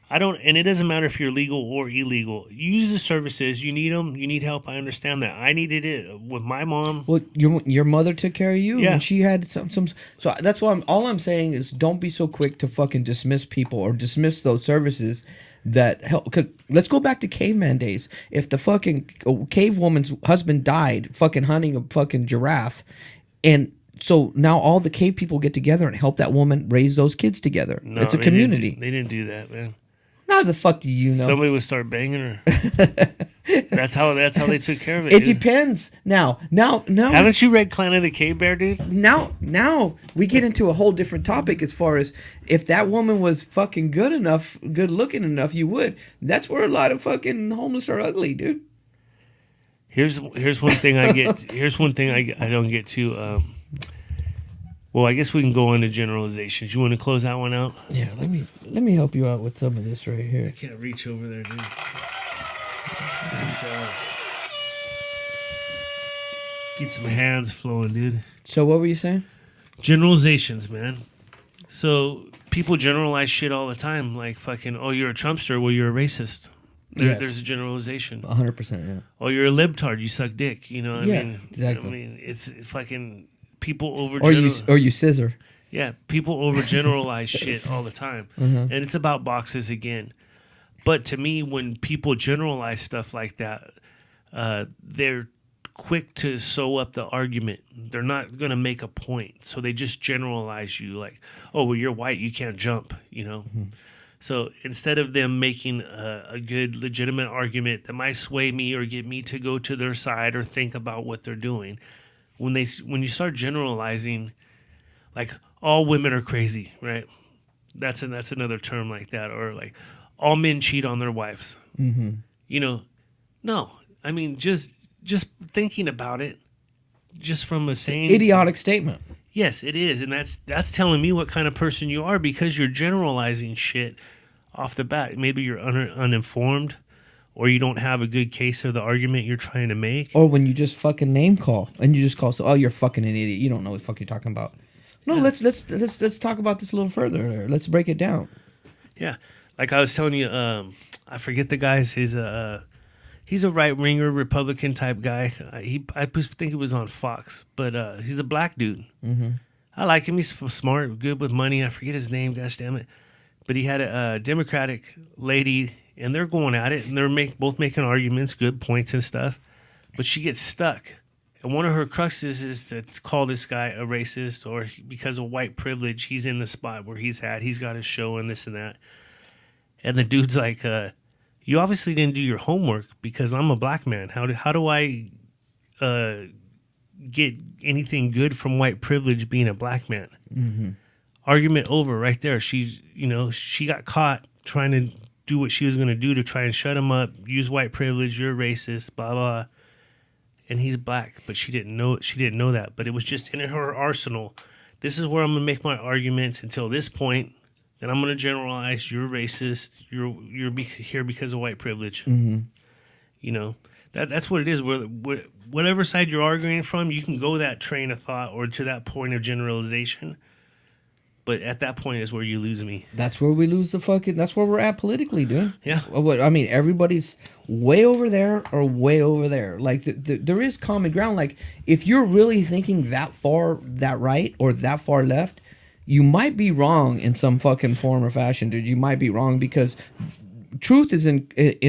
And it doesn't matter if you're legal or illegal. You use the services. You need them. You need help. I understand that. I needed it with my mom. Well, your mother took care of you. Yeah. And she had some. So that's why all I'm saying is, don't be so quick to fucking dismiss people or dismiss those services that help. Cause let's go back to caveman days. If the fucking cave woman's husband died fucking hunting a fucking giraffe, and so now all the cave people get together and help that woman raise those kids together. No, it's a community. They didn't do that, man. How the fuck do you know? Somebody would start banging her. That's how they took care of it. It dude. Depends. Now. Haven't you read Clan of the Cave Bear, dude? Now we get into a whole different topic as far as if that woman was fucking good looking enough, you would. That's where a lot of fucking homeless are ugly, dude. Here's one thing I get. Here's one thing I don't get to. Well, I guess we can go on to generalizations. You want to close that one out? Yeah, let me help you out with some of this right here. I can't reach over there, dude. Get some hands flowing, dude. So what were you saying? Generalizations, man. So people generalize shit all the time, like fucking, oh, you're a Trumpster, well, you're a racist. Yes. There's a generalization. 100%, yeah. Oh, you're a libtard, you suck dick. You know what I mean? Exactly. I mean, it's fucking people over. Or you scissor. Yeah, people overgeneralize shit all the time, and it's about boxes again. But to me, when people generalize stuff like that, they're quick to sew up the argument. They're not going to make a point, so they just generalize you like, "Oh, well, you're white, you can't jump," you know. So instead of them making a good, legitimate argument that might sway me or get me to go to their side or think about what they're doing, when you start generalizing, like all women are crazy, right? That's another term like that, or like all men cheat on their wives. Mm-hmm. You know, no, I mean just thinking about it, just from a sane idiotic statement. Yes, it is, and that's telling me what kind of person you are because you're generalizing shit off the bat. Maybe you're uninformed, or you don't have a good case of the argument you're trying to make. Or when you just fucking name call and you just call, so, oh, you're fucking an idiot. You don't know what the fuck you're talking about. No, yeah. Let's talk about this a little further. Let's break it down. Yeah, like I was telling you, I forget the guy's. He's a right winger Republican type guy. I think he was on Fox, but he's a black dude. Mm-hmm. I like him. He's smart, good with money. I forget his name. Gosh damn it! But he had a Democratic lady, and they're going at it, and they're both making arguments, good points and stuff. But she gets stuck. And one of her cruxes is to call this guy a racist, or because of white privilege, he's in the spot where he's got his show and this and that. And the dude's like, you obviously didn't do your homework because I'm a black man. How do I get anything good from white privilege being a black man? Mm-hmm. Argument over right there. She got caught trying to do what she was going to do to try and shut him up, use white privilege, you're racist, blah, blah. And he's black, but she didn't know that. But it was just in her arsenal. This is where I'm going to make my arguments until this point. Then I'm going to generalize, you're racist, you're here because of white privilege. Mm-hmm. You know, that's what it is. Whatever side you're arguing from, you can go that train of thought or to that point of generalization. But at that point is where you lose me. That's where we lose that's where we're at politically, dude. Yeah. I mean, everybody's way over there or way over there. Like, there is common ground. Like, if you're really thinking that far, that right, or that far left, you might be wrong in some fucking form or fashion, dude. You might be wrong because truth is in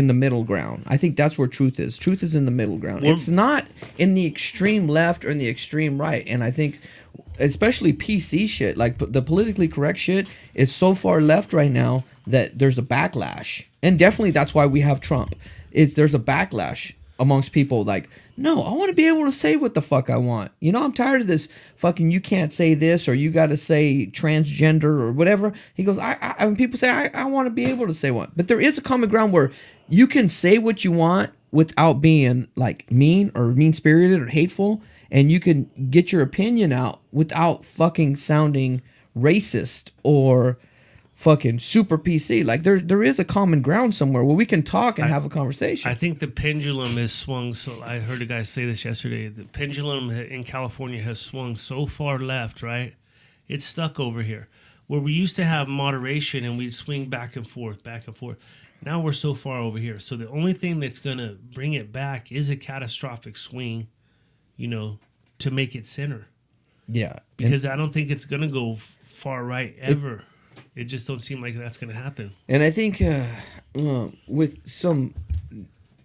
the middle ground. I think that's where truth is. Truth is in the middle ground. It's not in the extreme left or in the extreme right. And I think especially PC shit, like the politically correct shit is so far left right now that there's a backlash. And definitely that's why we have Trump. There's a backlash amongst people like, no, I want to be able to say what the fuck I want. You know, I'm tired of this fucking you can't say this or you got to say transgender or whatever. He goes, I mean, people say I want to be able to say one. But there is a common ground where you can say what you want without being like mean or mean-spirited or hateful. And you can get your opinion out without fucking sounding racist or fucking super PC. Like there is a common ground somewhere where we can talk and have a conversation. I think the pendulum has swung. So I heard a guy say this yesterday. The pendulum in California has swung so far left, right? It's stuck over here. Where we used to have moderation and we'd swing back and forth, back and forth. Now we're so far over here. So the only thing that's going to bring it back is a catastrophic swing, you know, to make it center. Yeah. Because I don't think it's going to go far right ever. It just don't seem like that's going to happen. And I think with some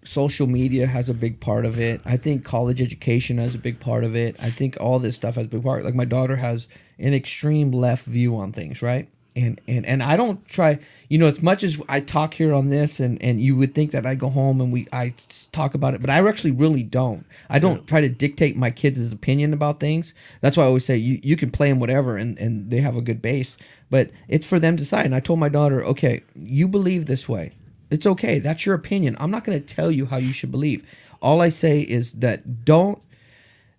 social media has a big part of it. I think college education has a big part of it. I think all this stuff has a big part. Like my daughter has an extreme left view on things, right? And I don't try, as much as I talk here on this, and you would think that I go home and I talk about it, but I actually really don't. I don't try to dictate my kids' opinion about things. That's why I always say you can play them whatever, and they have a good base, but it's for them to decide. And I told my daughter, okay, you believe this way. It's okay. That's your opinion. I'm not going to tell you how you should believe. All I say is that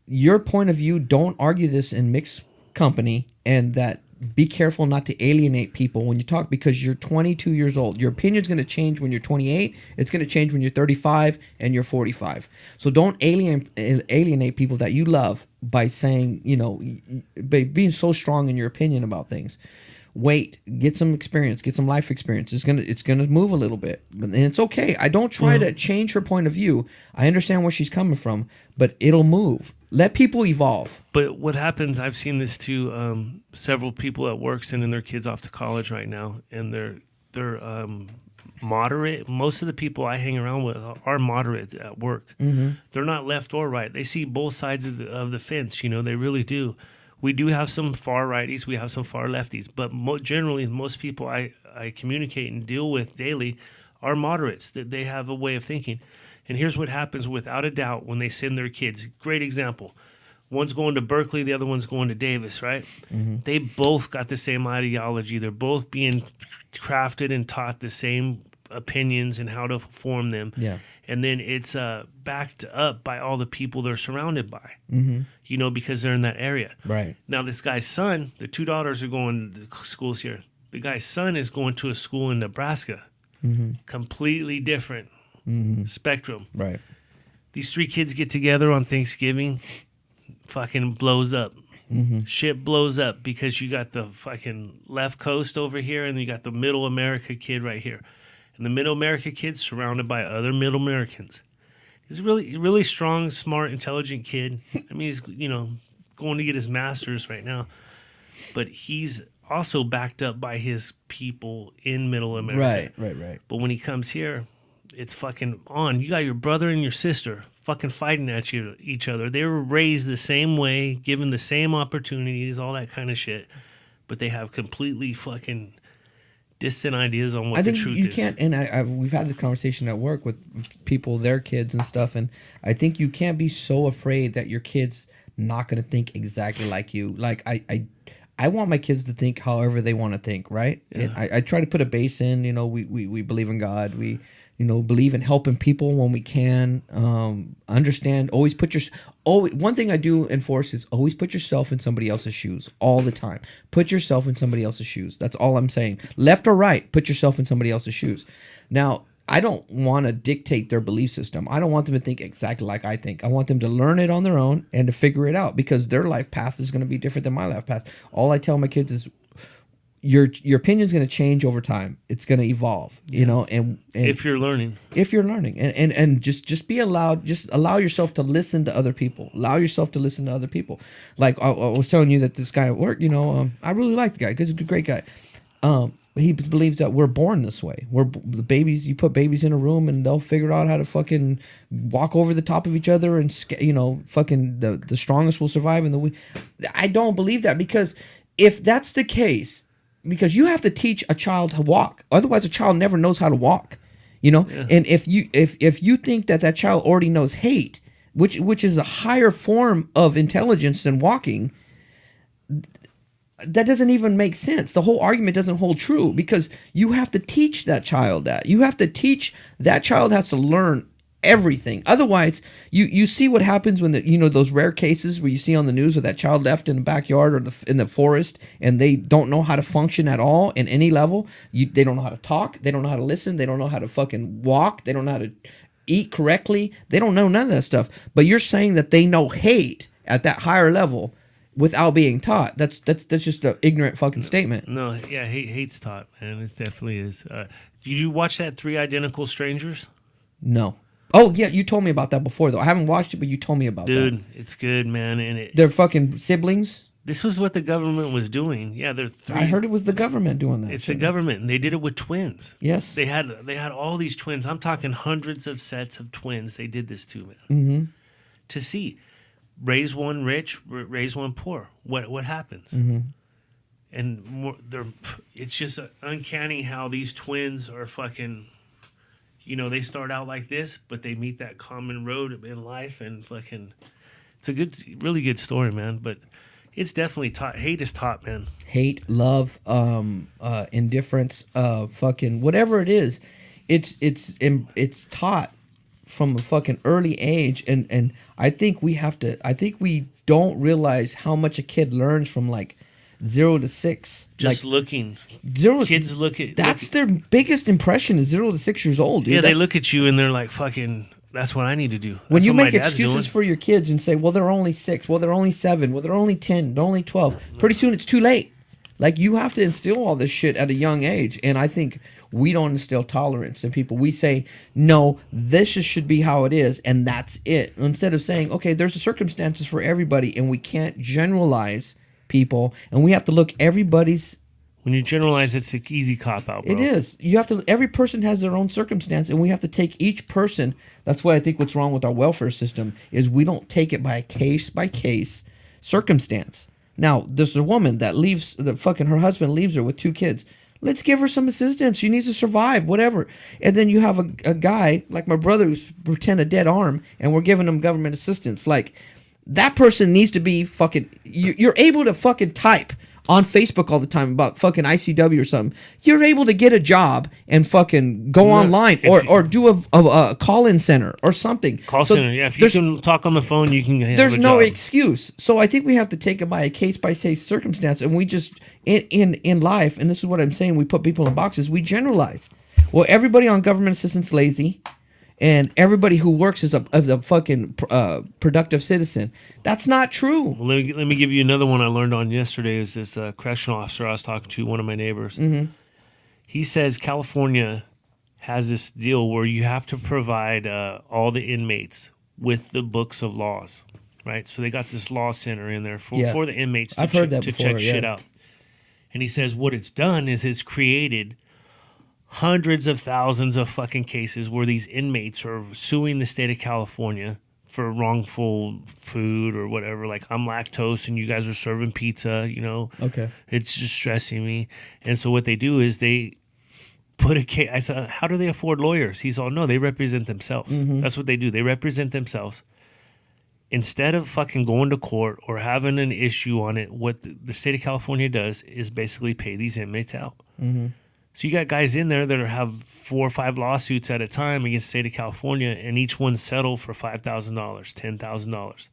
your point of view, don't argue this in mixed company, and that be careful not to alienate people when you talk, because you're 22 years old. Your opinion's going to change when you're 28. It's going to change when you're 35 and you're 45. So don't alienate people that you love by saying, by being so strong in your opinion about things. Wait, get some experience, get some life experience. It's gonna move a little bit, and it's okay. I don't try to change her point of view. I understand where she's coming from, but it'll move. Let people evolve. But what happens? I've seen this too. Several people at work sending their kids off to college right now, and they're moderate. Most of the people I hang around with are moderate at work. Mm-hmm. They're not left or right. They see both sides of the fence. They really do. We do have some far righties, we have some far lefties, but generally, most people I communicate and deal with daily are moderates. That they have a way of thinking. And here's what happens without a doubt when they send their kids. Great example. One's going to Berkeley, the other one's going to Davis, right? Mm-hmm. They both got the same ideology. They're both being crafted and taught the same opinions and how to form them. Yeah. And then it's backed up by all the people they're surrounded by, because they're in that area. Right. Now, this guy's son, the two daughters are going to schools here. The guy's son is going to a school in Nebraska. Mm-hmm. Completely different spectrum. Right. These three kids get together on Thanksgiving, fucking blows up. Mm-hmm. Shit blows up because you got the fucking left coast over here and you got the middle America kid right here. And the middle America kid's surrounded by other middle Americans. He's a really strong, smart, intelligent kid. I mean, he's, going to get his master's right now. But he's also backed up by his people in middle America. Right. But when he comes here, it's fucking on. You got your brother and your sister fucking fighting at each other. They were raised the same way, given the same opportunities, all that kind of shit. But they have completely fucking distant ideas on what the truth is. I think you can't, and we've had this conversation at work with people, their kids and stuff, and I think you can't be so afraid that your kid's not going to think exactly like you. Like, I want my kids to think however they want to think, right? Yeah. And I try to put a base in, we believe in God, we believe in helping people when we can, understand, one thing I do enforce is always put yourself in somebody else's shoes all the time. Put yourself in somebody else's shoes. That's all I'm saying. Left or right, put yourself in somebody else's shoes. Now, I don't want to dictate their belief system. I don't want them to think exactly like I think. I want them to learn it on their own and to figure it out, because their life path is going to be different than my life path. All I tell my kids is, your opinion is going to change over time. It's going to evolve, and if you're learning, and just be allowed, just allow yourself to listen to other people. Like I was telling you that this guy at work, I really like the guy because he's a great guy. He believes that we're born this way. We're the babies. You put babies in a room and they'll figure out how to fucking walk over the top of each other and fucking the strongest will survive. I don't believe that, because if that's the case, because you have to teach a child to walk, otherwise a child never knows how to walk. Yeah. And if you think that child already knows hate, which is a higher form of intelligence than walking, that doesn't even make sense. The whole argument doesn't hold true, because you have to teach that child that. You have to teach that child has to learn everything. Otherwise, you see what happens when those rare cases where you see on the news where that child left in the backyard or in the forest and they don't know how to function at all in any level. They don't know how to talk. They don't know how to listen. They don't know how to fucking walk. They don't know how to eat correctly. They don't know none of that stuff. But you're saying that they know hate at that higher level without being taught. That's just an ignorant fucking statement. No, yeah, hate's taught, man. It definitely is. Did you watch that 3 Identical Strangers? No. Oh, yeah, you told me about that before, though. I haven't watched it, but you told me about that. Dude, it's good, man. And they're fucking siblings? This was what the government was doing. Yeah, they're three. I heard it was the government doing that. It's the government, and they did it with twins. Yes. They had all these twins. I'm talking hundreds of sets of twins. They did this to, man. Mm-hmm. To see, raise one rich, raise one poor. What happens? Mm-hmm. And it's just uncanny how these twins are fucking. You know, they start out like this, but they meet that common road in life, and fucking. It's a really good story, man. But it's definitely taught. Hate is taught, man. Hate, love, indifference, fucking whatever it is, it's taught from a fucking early age, and I think we don't realize how much a kid learns from like 0 to 6. Just looking. Kids look at. That's their biggest impression is 0 to 6 years old. Dude. Yeah, they look at you and they're like, fucking. That's what I need to do. That's when you what make excuses for your kids and say, well, they're only 6, well, they're only 7, well, they're only 10, they're only 12. Pretty soon it's too late. Like, you have to instill all this shit at a young age. And I think we don't instill tolerance in people. We say, no, this should be how it is, and that's it. Instead of saying, okay, there's circumstances for everybody, and we can't generalize people, and we have to look everybody's. When you generalize, it's an easy cop-out, bro. It is. You have to. Every person has their own circumstance, and we have to take each person. That's what I think. What's wrong with our welfare system is we don't take it by case circumstance. Now, there's a woman that leaves. Her husband leaves her with 2 kids. Let's give her some assistance. She needs to survive, whatever. And then you have a guy like my brother who's pretend a dead arm, and we're giving him government assistance. Like, that person needs to be fucking. You're able to fucking type on Facebook all the time about fucking ICW or something. You're able to get a job and fucking go online or do a call-in center or something. Center, yeah. If you can talk on the phone, you can have there's a no job. Excuse. So I think we have to take it by a case-by-case circumstance, and we just, in life, and this is what I'm saying, we put people in boxes, we generalize. Well, everybody on government assistance is lazy, and everybody who works is a fucking productive citizen. That's not true. Well, let me give you another one I learned on yesterday. Is this correctional officer I was talking to, one of my neighbors. Mm-hmm. He says California has this deal where you have to provide all the inmates with the books of laws, right? So they got this law center in there for the inmates to check shit out. And he says what it's done is it's created hundreds of thousands of fucking cases where these inmates are suing the state of California for wrongful food or whatever. Like, I'm lactose and you guys are serving pizza, you know. Okay. It's just stressing me. And so what they do is they put a case. I said, how do they afford lawyers? He's all, no, they represent themselves. Mm-hmm. That's what they do. They represent themselves. Instead of fucking going to court or having an issue on it, what the state of California does is basically pay these inmates out. Mm-hmm. So you got guys in there that have 4 or 5 lawsuits at a time against the state of California, and each one settled for $5,000, $10,000.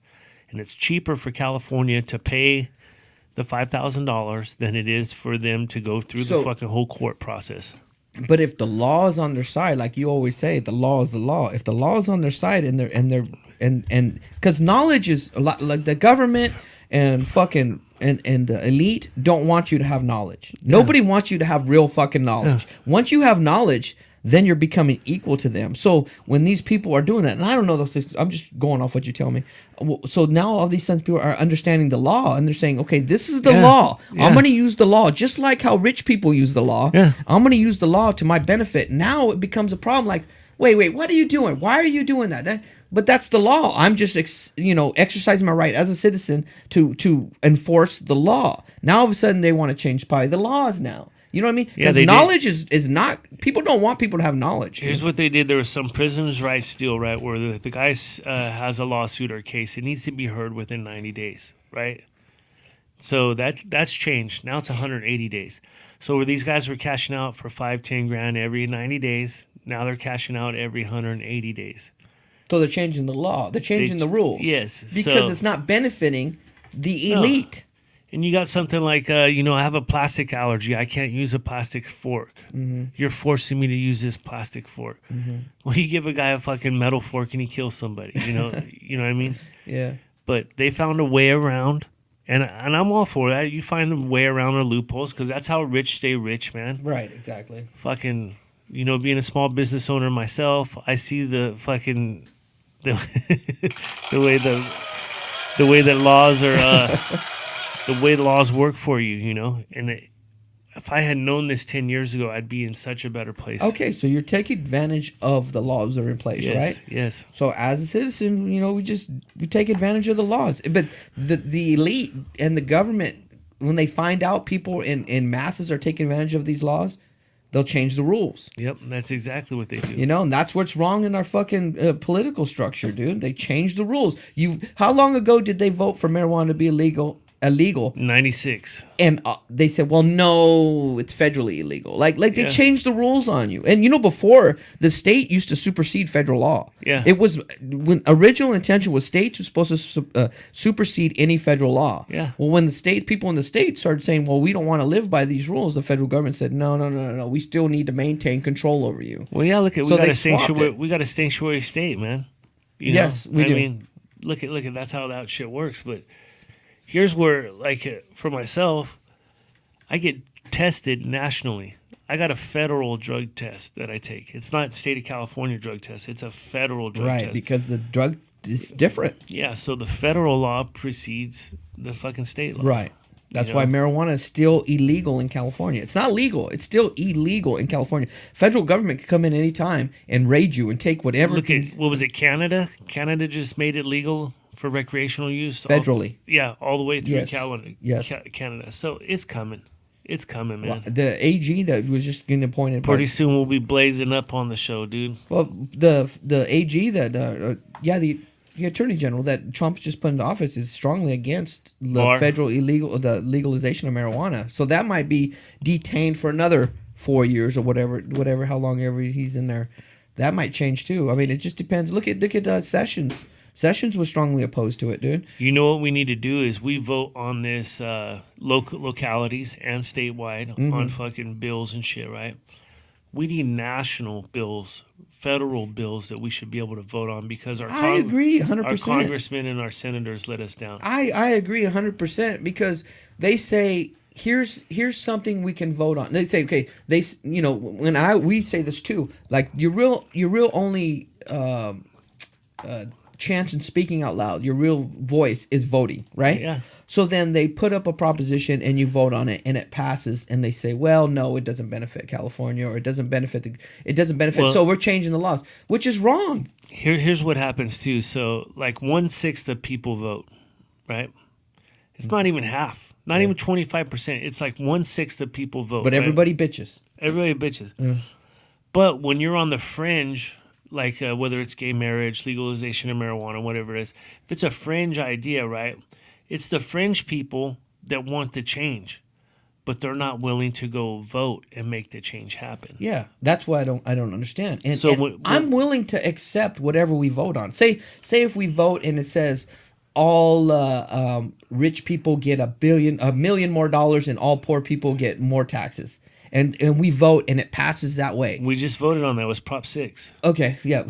And it's cheaper for California to pay the $5,000 than it is for them to go through the fucking whole court process. But if the law is on their side, like you always say, the law is the law. If the law is on their side and because knowledge is a lot, like the government and fucking and the elite don't want you to have knowledge. Nobody wants you to have real fucking knowledge. Once you have knowledge, then you're becoming equal to them. So when these people are doing that, and I don't know those things, I'm just going off what you tell me. So now all these people are understanding the law, and they're saying, okay, this is the law. I'm going to use the law just like how rich people use the law. I'm going to use the law to my benefit. Now it becomes a problem. Like, wait, what are you doing? Why are you doing that? But that's the law. I'm just, exercising my right as a citizen to enforce the law. Now all of a sudden they want to change probably the laws now. You know what I mean? Because knowledge is not. People don't want people to have knowledge. Here's what they did. There was some prisoners' rights deal, right, where the guy has a lawsuit or a case. It needs to be heard within 90 days, right? So that's changed. Now it's 180 days. So where these guys were cashing out for $5-10 every 90 days, now they're cashing out every 180 days. So they're changing the law. They're changing the rules. Yes. Because it's not benefiting the elite. And you got something like, I have a plastic allergy. I can't use a plastic fork. Mm-hmm. You're forcing me to use this plastic fork. Mm-hmm. Well, you give a guy a fucking metal fork and he kills somebody. You know what I mean? Yeah. But they found a way around, and I'm all for that. You find a way around the loopholes because that's how rich stay rich, man. Right, exactly. Fucking, being a small business owner myself, I see the fucking the way that laws are. the way the laws work for you, you know. And if I had known this 10 years ago, I'd be in such a better place. Okay, so you're taking advantage of the laws that are in place, Yes, right? yes. So as a citizen, you know, we take advantage of the laws. But the elite and the government, when they find out people in masses are taking advantage of these laws, they'll change the rules. Yep, that's exactly what they do. You know, and that's what's wrong in our fucking political structure, dude. They changed the rules. How long ago did they vote for marijuana to be illegal? 96. And they said, well, no, it's federally illegal. Like they changed the rules on you. And you know, before, the state used to supersede federal law. Yeah. It was, when original intention was states were supposed to supersede any federal law. Yeah. Well, when people in the state started saying, well, we don't want to live by these rules, the federal government said, no, we still need to maintain control over you. Well, yeah, look at So we got a sanctuary state, man. You Yes, know? we do. I mean, look at that's how that shit works. But here's where, like, for myself, I get tested nationally. I got a federal drug test that I take. It's not state of California drug test. It's a federal drug test. Right, because the drug is different. Yeah, so the federal law precedes the fucking state law. Right. That's You why know? marijuana is still illegal in California. It's not legal. It's still illegal in California. Federal government can come in any time and raid you and take whatever. Look at, what was it, Canada? Canada just made it legal for recreational use. Federally. All the way through Yes. Yes. Canada. So it's coming. It's coming, man. The AG that was just getting appointed. Pretty soon we'll be blazing up on the show, dude. Well, the AG that the Attorney General that Trump's just put into office is strongly against the the legalization of marijuana. So that might be detained for another 4 years or whatever, how long ever he's in there. That might change too. I mean, it just depends. Look at Sessions. Sessions was strongly opposed to it, dude. You know what we need to do is we vote on this localities and statewide on fucking bills and shit, right? We need national bills, federal bills that we should be able to vote on because I agree 100%. Our congressmen and our senators let us down. I agree 100% because they say here's something we can vote on. They say okay, we say this too. Like your real only chance in speaking out loud, your real voice is voting, right? Yeah. So then they put up a proposition and you vote on it and it passes and they say, well, no, it doesn't benefit California or it doesn't benefit. So we're changing the laws, which is wrong. Here's what happens too. So like 1/6 of people vote, right? It's not even half, not even 25%. It's like 1/6 of people vote. But right? everybody bitches. Everybody bitches. Yeah. But when you're on the fringe, like whether it's gay marriage, legalization of marijuana, whatever it is, if it's a fringe idea, right? It's the fringe people that want the change, but they're not willing to go vote and make the change happen. Yeah, that's why I don't understand. And, so I'm willing to accept whatever we vote on. Say if we vote and it says all rich people get $1 million more dollars and all poor people get more taxes. And we vote and it passes that way. We just voted on that. It was Prop 6. Okay, yeah.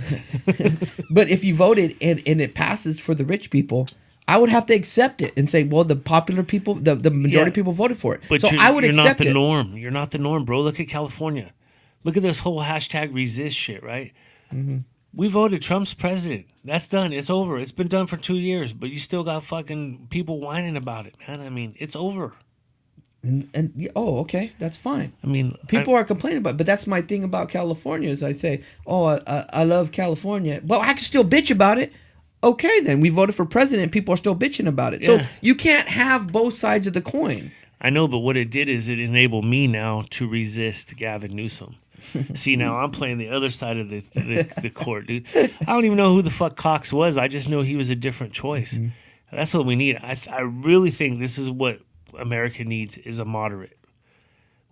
But if you voted and it passes for the rich people, I would have to accept it and say, well, the popular people, the majority of people voted for it. But so I would accept it. You're not the it. norm. You're not the norm, bro. Look at California. Look at this whole hashtag resist shit, right? Mm-hmm. We voted Trump's president. That's done. It's over. It's been done for 2 years, but you still got fucking people whining about it, man. I mean, it's over. Okay, that's fine. I mean, people are complaining about it, but that's my thing about California is I say, I love California, but I can still bitch about it. Okay, then we voted for president. People are still bitching about it. Yeah. So you can't have both sides of the coin. I know, but what it did is it enabled me now to resist Gavin Newsom. See, now I'm playing the other side of the court, dude. I don't even know who the fuck Cox was. I just know he was a different choice. Mm-hmm. That's what we need. I really think this is what America needs is a moderate.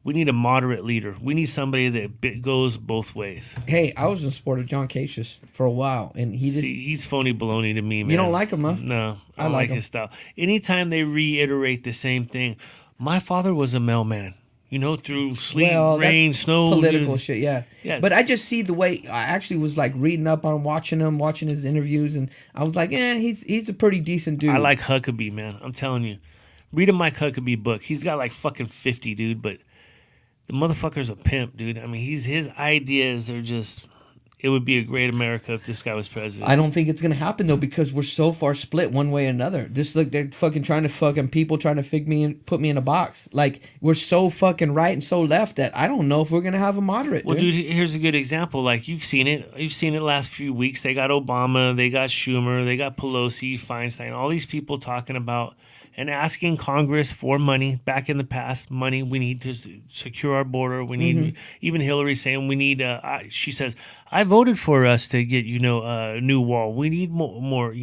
We need a moderate leader. We need somebody that goes both ways. Hey, I was in support of John Kasich for a while, and he's phony baloney to me, man. You don't like him, huh? No, I don't like his style. Anytime they reiterate the same thing, my father was a mailman. You know, through sleet, rain, snow. Political shit, yeah. But I just see the way, I actually was like reading up on watching his interviews, and I was like, he's a pretty decent dude. I like Huckabee, man. I'm telling you. Read a Mike Huckabee book. He's got like fucking 50, dude, but the motherfucker's a pimp, dude. I mean, his ideas are just it would be a great America if this guy was president. I don't think it's gonna happen though, because we're so far split one way or another. This like they're fucking trying to put me in a box. Like we're so fucking right and so left that I don't know if we're gonna have a moderate. Well, dude, here's a good example. Like you've seen it. You've seen it last few weeks. They got Obama, they got Schumer, they got Pelosi, Feinstein, all these people talking about and asking Congress for money back in the past. Money we need to secure our border. We need even Hillary saying we need. She says I voted for us to get a new wall. We need more.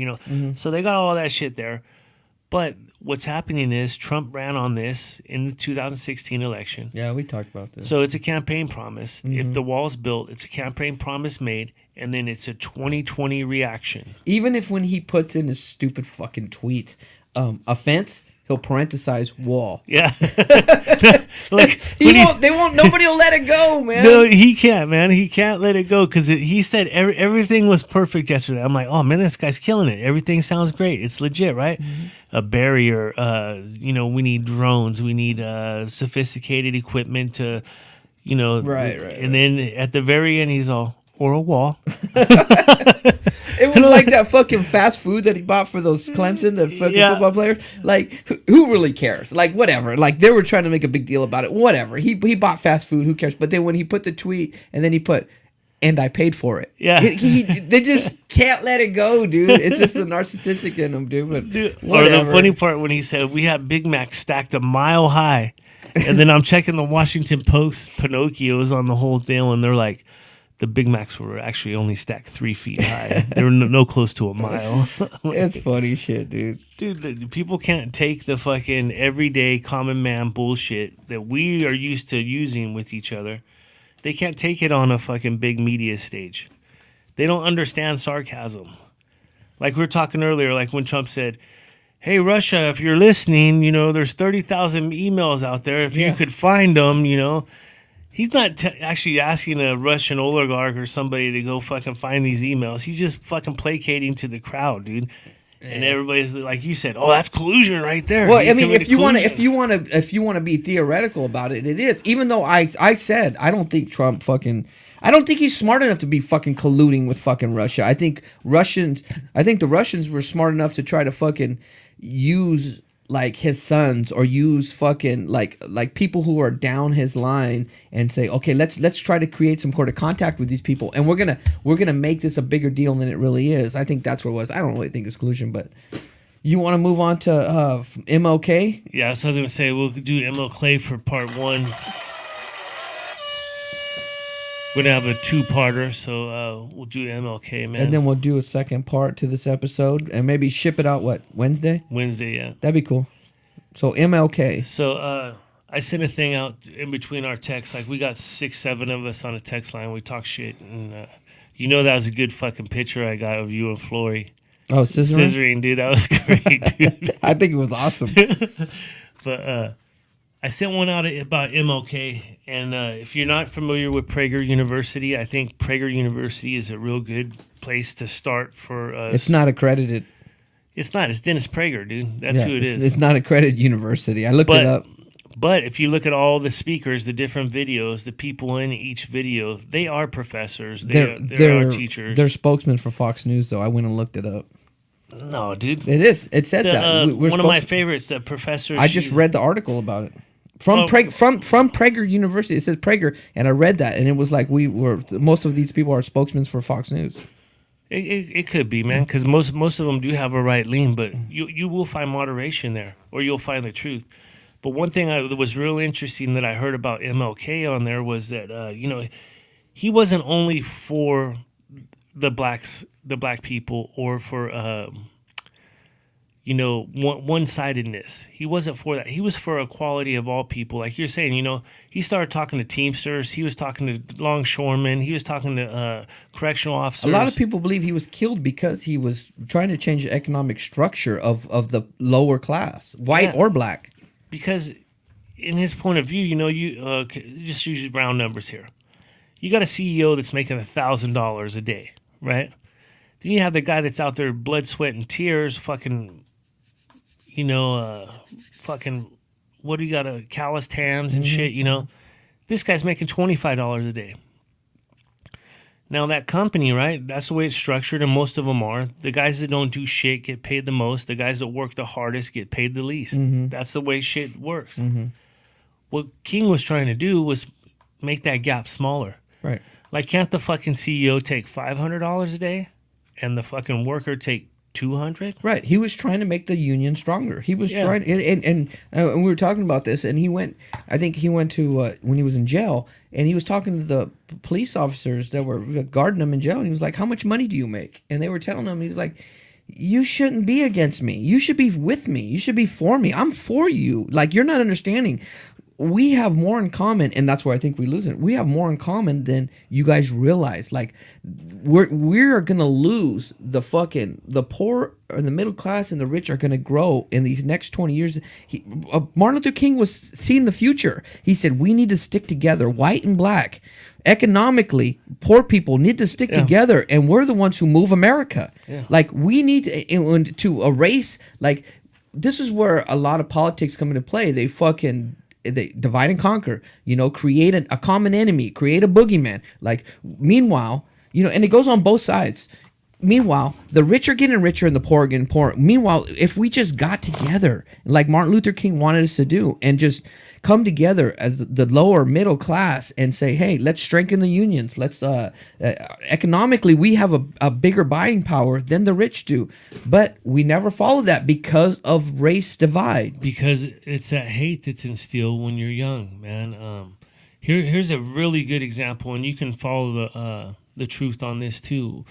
So they got all that shit there. But what's happening is Trump ran on this in the 2016 election. Yeah, we talked about this. So it's a campaign promise. If the wall's built, it's a campaign promise made, and then it's a 2020 reaction. Even if when he puts in his stupid fucking tweets, offense, he'll parenthesize wall. Yeah. Nobody will let it go, man. No, he can't, man. He can't let it go because he said everything was perfect yesterday. I'm like, oh, man, this guy's killing it. Everything sounds great. It's legit, right? A barrier. We need drones. We need sophisticated equipment to, Right. And then at the very end, he's all, or a wall. It was like that fucking fast food that he bought for those Clemson, the fucking football players. Like, who really cares? Like, whatever. Like, they were trying to make a big deal about it. Whatever. He bought fast food. Who cares? But then when he put the tweet and then he put, and I paid for it. Yeah. They just can't let it go, dude. It's just the narcissistic in them, dude. But whatever. Or the funny part when he said, we have Big Mac stacked a mile high. And then I'm checking the Washington Post Pinocchios on the whole deal, and they're like, the Big Macs were actually only stacked 3 feet high. They were no close to a mile. It's funny shit, dude. Dude, people can't take the fucking everyday common man bullshit that we are used to using with each other. They can't take it on a fucking big media stage. They don't understand sarcasm. Like we were talking earlier, like when Trump said, hey, Russia, if you're listening, there's 30,000 emails out there. If you could find them, He's not actually asking a Russian oligarch or somebody to go fucking find these emails. He's just fucking placating to the crowd, dude. And everybody's like you said, "Oh, that's collusion right there." Well, I mean, if you want to be theoretical about it, it is. Even though I said I don't think Trump I don't think he's smart enough to be fucking colluding with fucking Russia. I think the Russians were smart enough to try to fucking use like his sons or use fucking like people who are down his line and say, okay, let's try to create some sort of contact with these people, and we're gonna make this a bigger deal than it really is. I think that's what it was. I don't really think it's collusion, but you want to move on to MLK? Yeah, so I was gonna say we'll do MLK for part 1. We're gonna have a 2-parter, so we'll do MLK, man. And then we'll do a second part to this episode, and maybe ship it out Wednesday? Wednesday, yeah. That'd be cool. So MLK. So I sent a thing out in between our texts. Like we got 6-7 of us on a text line. We talk shit, and that was a good fucking picture I got of you and Flory. Oh, scissoring, dude, that was great, dude. I think it was awesome. But I sent one out about MLK, and if you're not familiar with Prager University, I think Prager University is a real good place to start for. It's not accredited. It's not. It's Dennis Prager, dude. That's who it is. It's not accredited university. I looked it up. But if you look at all the speakers, the different videos, the people in each video, they are professors. They are teachers. They're spokesmen for Fox News, though. I went and looked it up. No, dude. It is. It says that. One of my favorites, the professor. I just read the article about it. From Prager University. It says Prager, and I read that, and it was like most of these people are spokesmen for Fox News. It could be, man, because most of them do have a right lean, but you will find moderation there, or you'll find the truth. But one thing that was real interesting that I heard about MLK on there was that he wasn't only for the black people, or for one-sidedness. He wasn't for that. He was for equality of all people. Like you're saying, he started talking to Teamsters. He was talking to longshoremen. He was talking to correctional officers. A lot of people believe he was killed because he was trying to change the economic structure of the lower class, white or black. Because in his point of view, you just use round numbers here. You got a CEO that's making $1,000 a day, right? Then you have the guy that's out there, blood, sweat, and tears, fucking, what do you got, calloused hands and shit, This guy's making $25 a day. Now that company, right? That's the way it's structured, and most of them are. The guys that don't do shit get paid the most. The guys that work the hardest get paid the least. That's the way shit works. What King was trying to do was make that gap smaller. Right. Like, can't the fucking CEO take $500 a day, and the fucking worker take $200? Right. He was trying to make the union stronger. He was trying, and we were talking about this, and he went. I think he went to when he was in jail, and he was talking to the police officers that were guarding him in jail, and he was like, "How much money do you make?" And they were telling him, he's like, "You shouldn't be against me. You should be with me. You should be for me. I'm for you. Like, you're not understanding. We have more in common," and that's where I think we lose it. We have more in common than you guys realize. Like, we're gonna lose the poor or the middle class and the rich are gonna grow in these next 20 years. Martin Luther King was seeing the future. He said we need to stick together, white and black. Economically, poor people need to stick together, and we're the ones who move America. Like, we need to erase. Like, this is where a lot of politics come into play. They divide and conquer, create a common enemy, create a boogeyman. Like, meanwhile, and it goes on both sides. Meanwhile, the rich are getting richer and the poor are getting poorer. Meanwhile, if we just got together, like Martin Luther King wanted us to do, and just come together as the lower middle class and say, hey, let's strengthen the unions. Let's economically, we have a bigger buying power than the rich do. But we never follow that because of race divide. Because it's that hate that's instilled when you're young, man. Here's a really good example, and you can follow the truth on this too.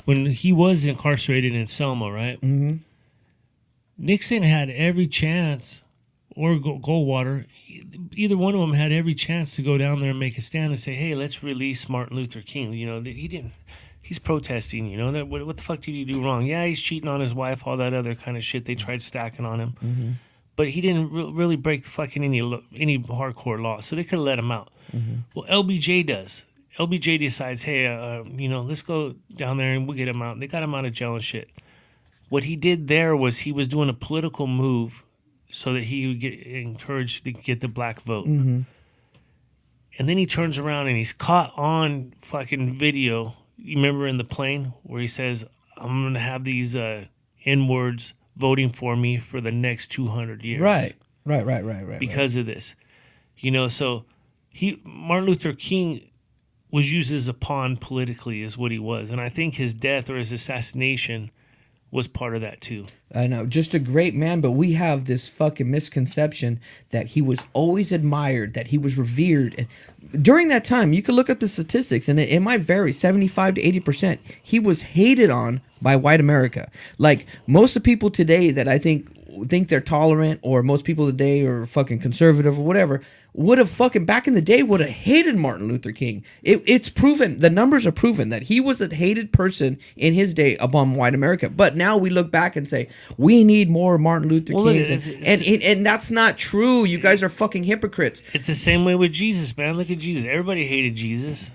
When he was incarcerated in Selma, right? Mm-hmm. Nixon had every chance, or Goldwater, either one of them had every chance to go down there and make a stand and say, hey, let's release Martin Luther King. He didn't. He's protesting, that what the fuck did he do wrong? Yeah, he's cheating on his wife, all that other kind of shit they tried stacking on him. Mm-hmm. But he didn't really break fucking any hardcore law, so they could have let him out. Mm-hmm. Well, LBJ does. LBJ decides, hey, let's go down there and we'll get him out. They got him out of jail and shit. What he did there was he was doing a political move so that he would get encouraged to get the black vote. Mm-hmm. And then he turns around and he's caught on fucking video. You remember in the plane where he says, I'm going to have these N-words voting for me for the next 200 years. Right. Because of this. So Martin Luther King was used as a pawn politically is what he was. And I think his death or his assassination was part of that too. I know, just a great man, but we have this fucking misconception that he was always admired, that he was revered. And during that time, you could look up the statistics, and it might vary, 75 to 80%. He was hated on by white America. Like, most of the people today that I think they're tolerant, or most people today are fucking conservative or whatever, would have fucking back in the day would have hated Martin Luther King. It's proven, the numbers are proven that he was a hated person in his day among white America. But now we look back and say we need more Martin Luther Kings, and that's not true. You guys are fucking hypocrites. It's the same way with Jesus, man. Look at Jesus. Everybody hated Jesus.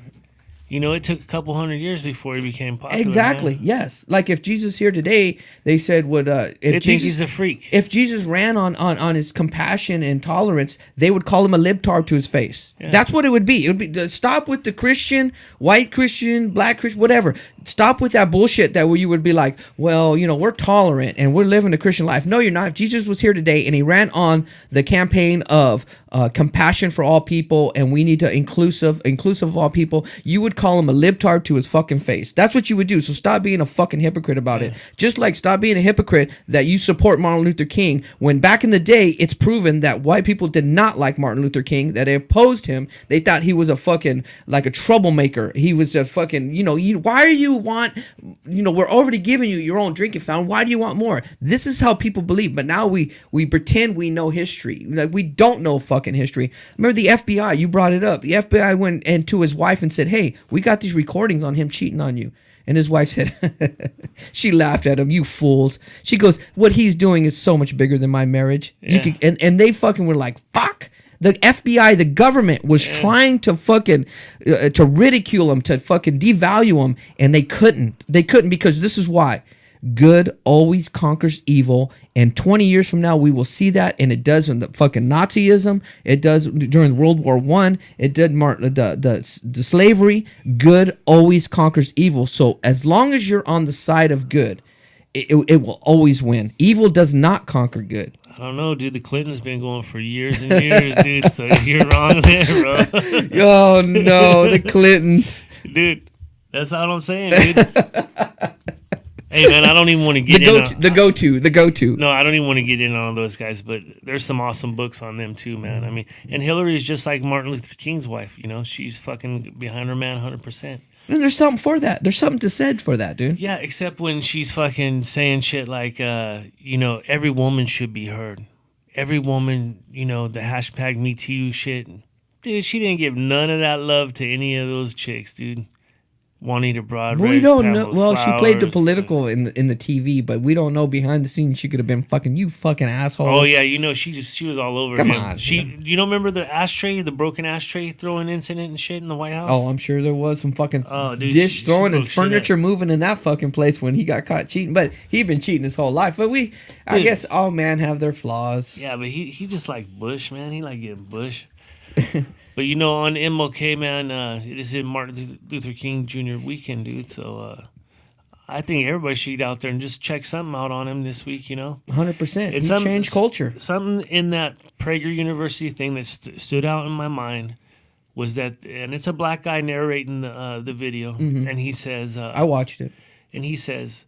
It took a couple hundred years before he became popular. Exactly. Man. Yes. Like, if Jesus here today, they said they think he's a freak. If Jesus ran on his compassion and tolerance, they would call him a libtard to his face. Yeah. That's what it would be. It would be stop with the Christian, white Christian, black Christian, whatever. Stop with that bullshit that you would be like, well, we're tolerant and we're living the Christian life. No, you're not. If Jesus was here today and he ran on the campaign of compassion for all people, and we need to inclusive of all people, you would call him a libtard to his fucking face. That's what you would do. So stop being a fucking hypocrite about it. Just like stop being a hypocrite that you support Martin Luther King, when back in the day it's proven that white people did not like Martin Luther King, that they opposed him. They thought he was a fucking, like, a troublemaker. He was a fucking, why do you want, we're already giving you your own drinking fountain. Why do you want more? This is how people believe. But now we pretend we know history. Like, we don't know fucking history. Remember the FBI, you brought it up. The FBI went to his wife and said, hey, we got these recordings on him cheating on you. And his wife said, she laughed at him, you fools. She goes, what he's doing is so much bigger than my marriage. Yeah. And they fucking were like, fuck. The FBI, the government was trying to fucking, to ridicule him, to fucking devalue him. And they couldn't. They couldn't, because this is why. Good always conquers evil. And 20 years from now, we will see that. And it does in the fucking Nazism. It does during World War I. It did the slavery. Good always conquers evil. So as long as you're on the side of good, it will always win. Evil does not conquer good. I don't know, dude. The Clintons been going for years and years, dude. So you're wrong there, bro. Oh no, the Clintons, dude. That's all I'm saying, dude. Hey, man, I don't even want to get the go-to. No, I don't even want to get in on those guys, but there's some awesome books on them too, man. I mean, and Hillary is just like Martin Luther King's wife. You know, she's fucking behind her man 100%. And there's something for that. There's something to said for that, dude. Yeah, except when she's fucking saying shit like, you know, every woman should be heard. Every woman, you know, the hashtag Me Too shit. Dude, she didn't give none of that love to any of those chicks, dude. Juanita Broadway. We don't know. Well, Flowers, she played the political in the TV, but we don't know behind the scenes. She could have been fucking you, fucking asshole. Oh yeah, you know she was all over him. Come on, you don't remember the broken ashtray throwing incident and shit in the White House? Oh, I'm sure there was some fucking dish throwing and furniture moving in that fucking place when he got caught cheating. But he'd been cheating his whole life. But I guess all men have their flaws. Yeah, but he just like Bush, man. He like getting Bush. But you know, on MLK, man, it is in Martin Luther King Jr. weekend, dude. So I think everybody should get out there and just check something out on him this week. You know, 100%. He changed culture. Something in that Prager University thing that stood out in my mind was that, and it's a black guy narrating the video, and he says, I watched it, and he says,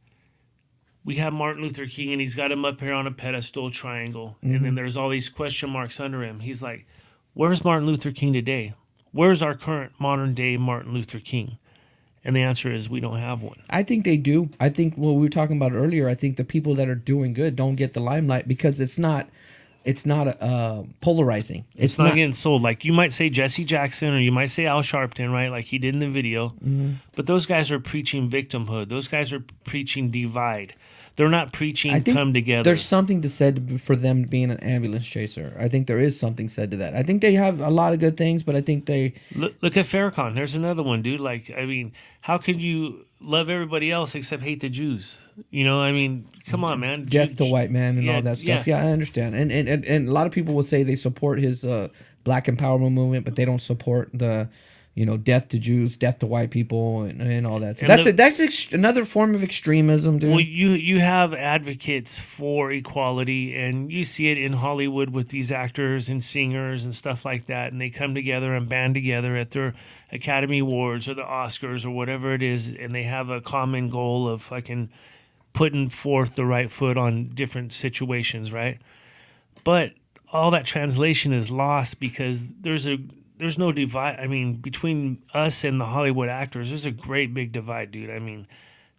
we have Martin Luther King, and he's got him up here on a pedestal triangle, and then there's all these question marks under him. He's like, where's Martin Luther King today? Where's our current modern day Martin Luther King? And the answer is we don't have one. I think they do. I think what we were talking about earlier, I think the people that are doing good don't get the limelight because it's not polarizing. It's not getting sold. Like you might say Jesse Jackson or you might say Al Sharpton, right? Like he did in the video. But those guys are preaching victimhood. Those guys are preaching divide. They're not preaching come together. There's something to said for them being an ambulance chaser. I think there is something said to that. I think they have a lot of good things, but I think they... Look at Farrakhan. There's another one, dude. Like, I mean, how could you love everybody else except hate the Jews? You know, I mean, come on, man. Death to white man and all that stuff. Yeah, I understand. And a lot of people will say they support his black empowerment movement, but they don't support the... You know, death to Jews, death to white people, and all that. So that's another form of extremism, dude. Well, you have advocates for equality, and you see it in Hollywood with these actors and singers and stuff like that, and they come together and band together at their Academy Awards or the Oscars or whatever it is, and they have a common goal of fucking putting forth the right foot on different situations, right? But all that translation is lost because there's no divide. I mean, between us and the Hollywood actors, there's a great big divide, dude. I mean,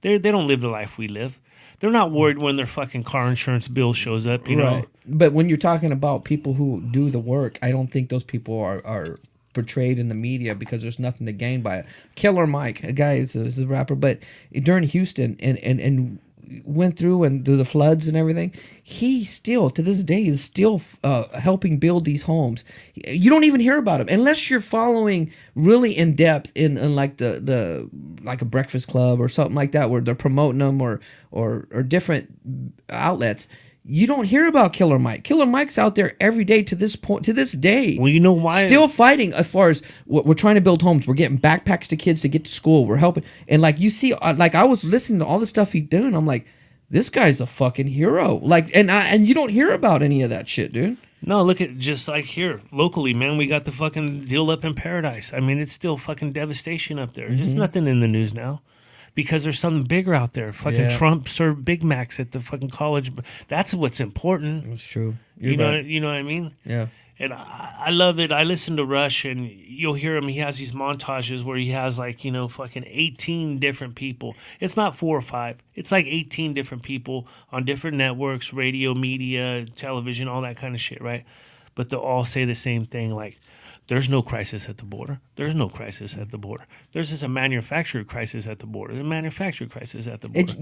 they don't live the life we live. They're not worried when their fucking car insurance bill shows up, you know. But when you're talking about people who do the work, I don't think those people are portrayed in the media because there's nothing to gain by it. Killer Mike, a guy is a rapper, but during Houston and went through and through the floods and everything, he still to this day is still helping build these homes. You don't even hear about him unless you're following really in depth in like the like a Breakfast Club or something like that where they're promoting them or different outlets. You don't hear about Killer Mike. Killer Mike's out there every day to this point, to this day. Well, you know why? Still fighting as far as we're trying to build homes. We're getting backpacks to kids to get to school. We're helping. And like you see, like I was listening to all the stuff he's doing. I'm like, this guy's a fucking hero. Like, and you don't hear about any of that shit, dude. No, look at just like here locally, man. We got the fucking deal up in Paradise. I mean, it's still fucking devastation up there. There's nothing in the news now. Because there's something bigger out there. Fucking Trump served Big Macs at the fucking college. That's what's important. That's true. You know what I mean? Yeah. And I love it. I listen to Rush, and you'll hear him. He has these montages where he has like, you know, fucking 18 different people. It's not 4 or 5. It's like 18 different people on different networks, radio, media, television, all that kind of shit, right? But they'll all say the same thing, like, there's no crisis at the border. There's no crisis at the border. There's just a manufactured crisis at the border. A manufactured crisis at the border.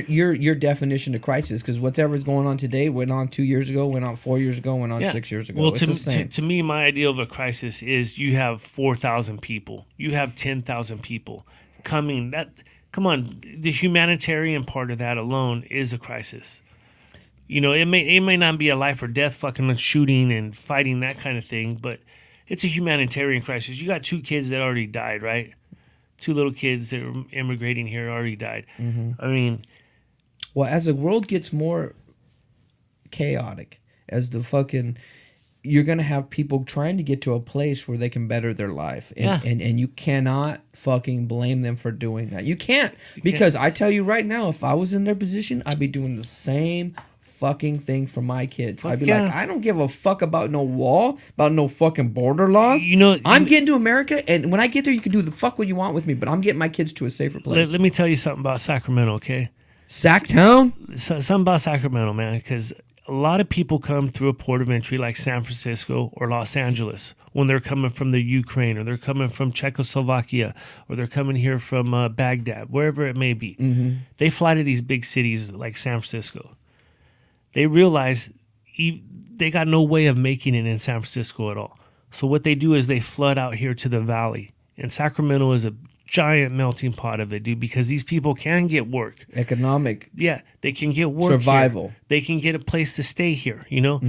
Your definition of crisis, because whatever's going on today went on 2 years ago, went on 4 years ago, went on 6 years ago. Well, it's the same. To me, my idea of a crisis is you have 4,000 people. You have 10,000 people coming. come on, the humanitarian part of that alone is a crisis. You know, it may not be a life or death fucking shooting and fighting, that kind of thing, but it's a humanitarian crisis. You got 2 kids that already died, right? 2 little kids that are immigrating here already died. I mean, Well, as the world gets more chaotic, as the fucking, you're gonna have people trying to get to a place where they can better their life, and you cannot fucking blame them for doing that. You can't, because I tell you right now, if I was in their position, I'd be doing the same fucking thing for my kids. I'd be like, I don't give a fuck about no wall, about no fucking border laws. You know, I'm getting to America, and when I get there, you can do the fuck what you want with me, but I'm getting my kids to a safer place. let me tell you something about Sacramento, okay? Sacktown? Something about Sacramento, man, because a lot of people come through a port of entry like San Francisco or Los Angeles when they're coming from the Ukraine, or they're coming from Czechoslovakia, or they're coming here from Baghdad, wherever it may be. They fly to these big cities like San Francisco. They realize they got no way of making it in San Francisco at all. So what they do is they flood out here to the valley. And Sacramento is a giant melting pot of it, dude, because these people can get work. Economic. Yeah, they can get work. Survival. Here. They can get a place to stay here, you know?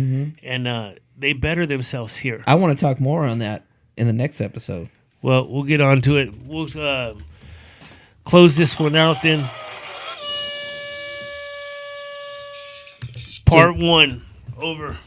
And they better themselves here. I want to talk more on that in the next episode. Well, we'll get on to it. We'll close this one out then. Part 1 over.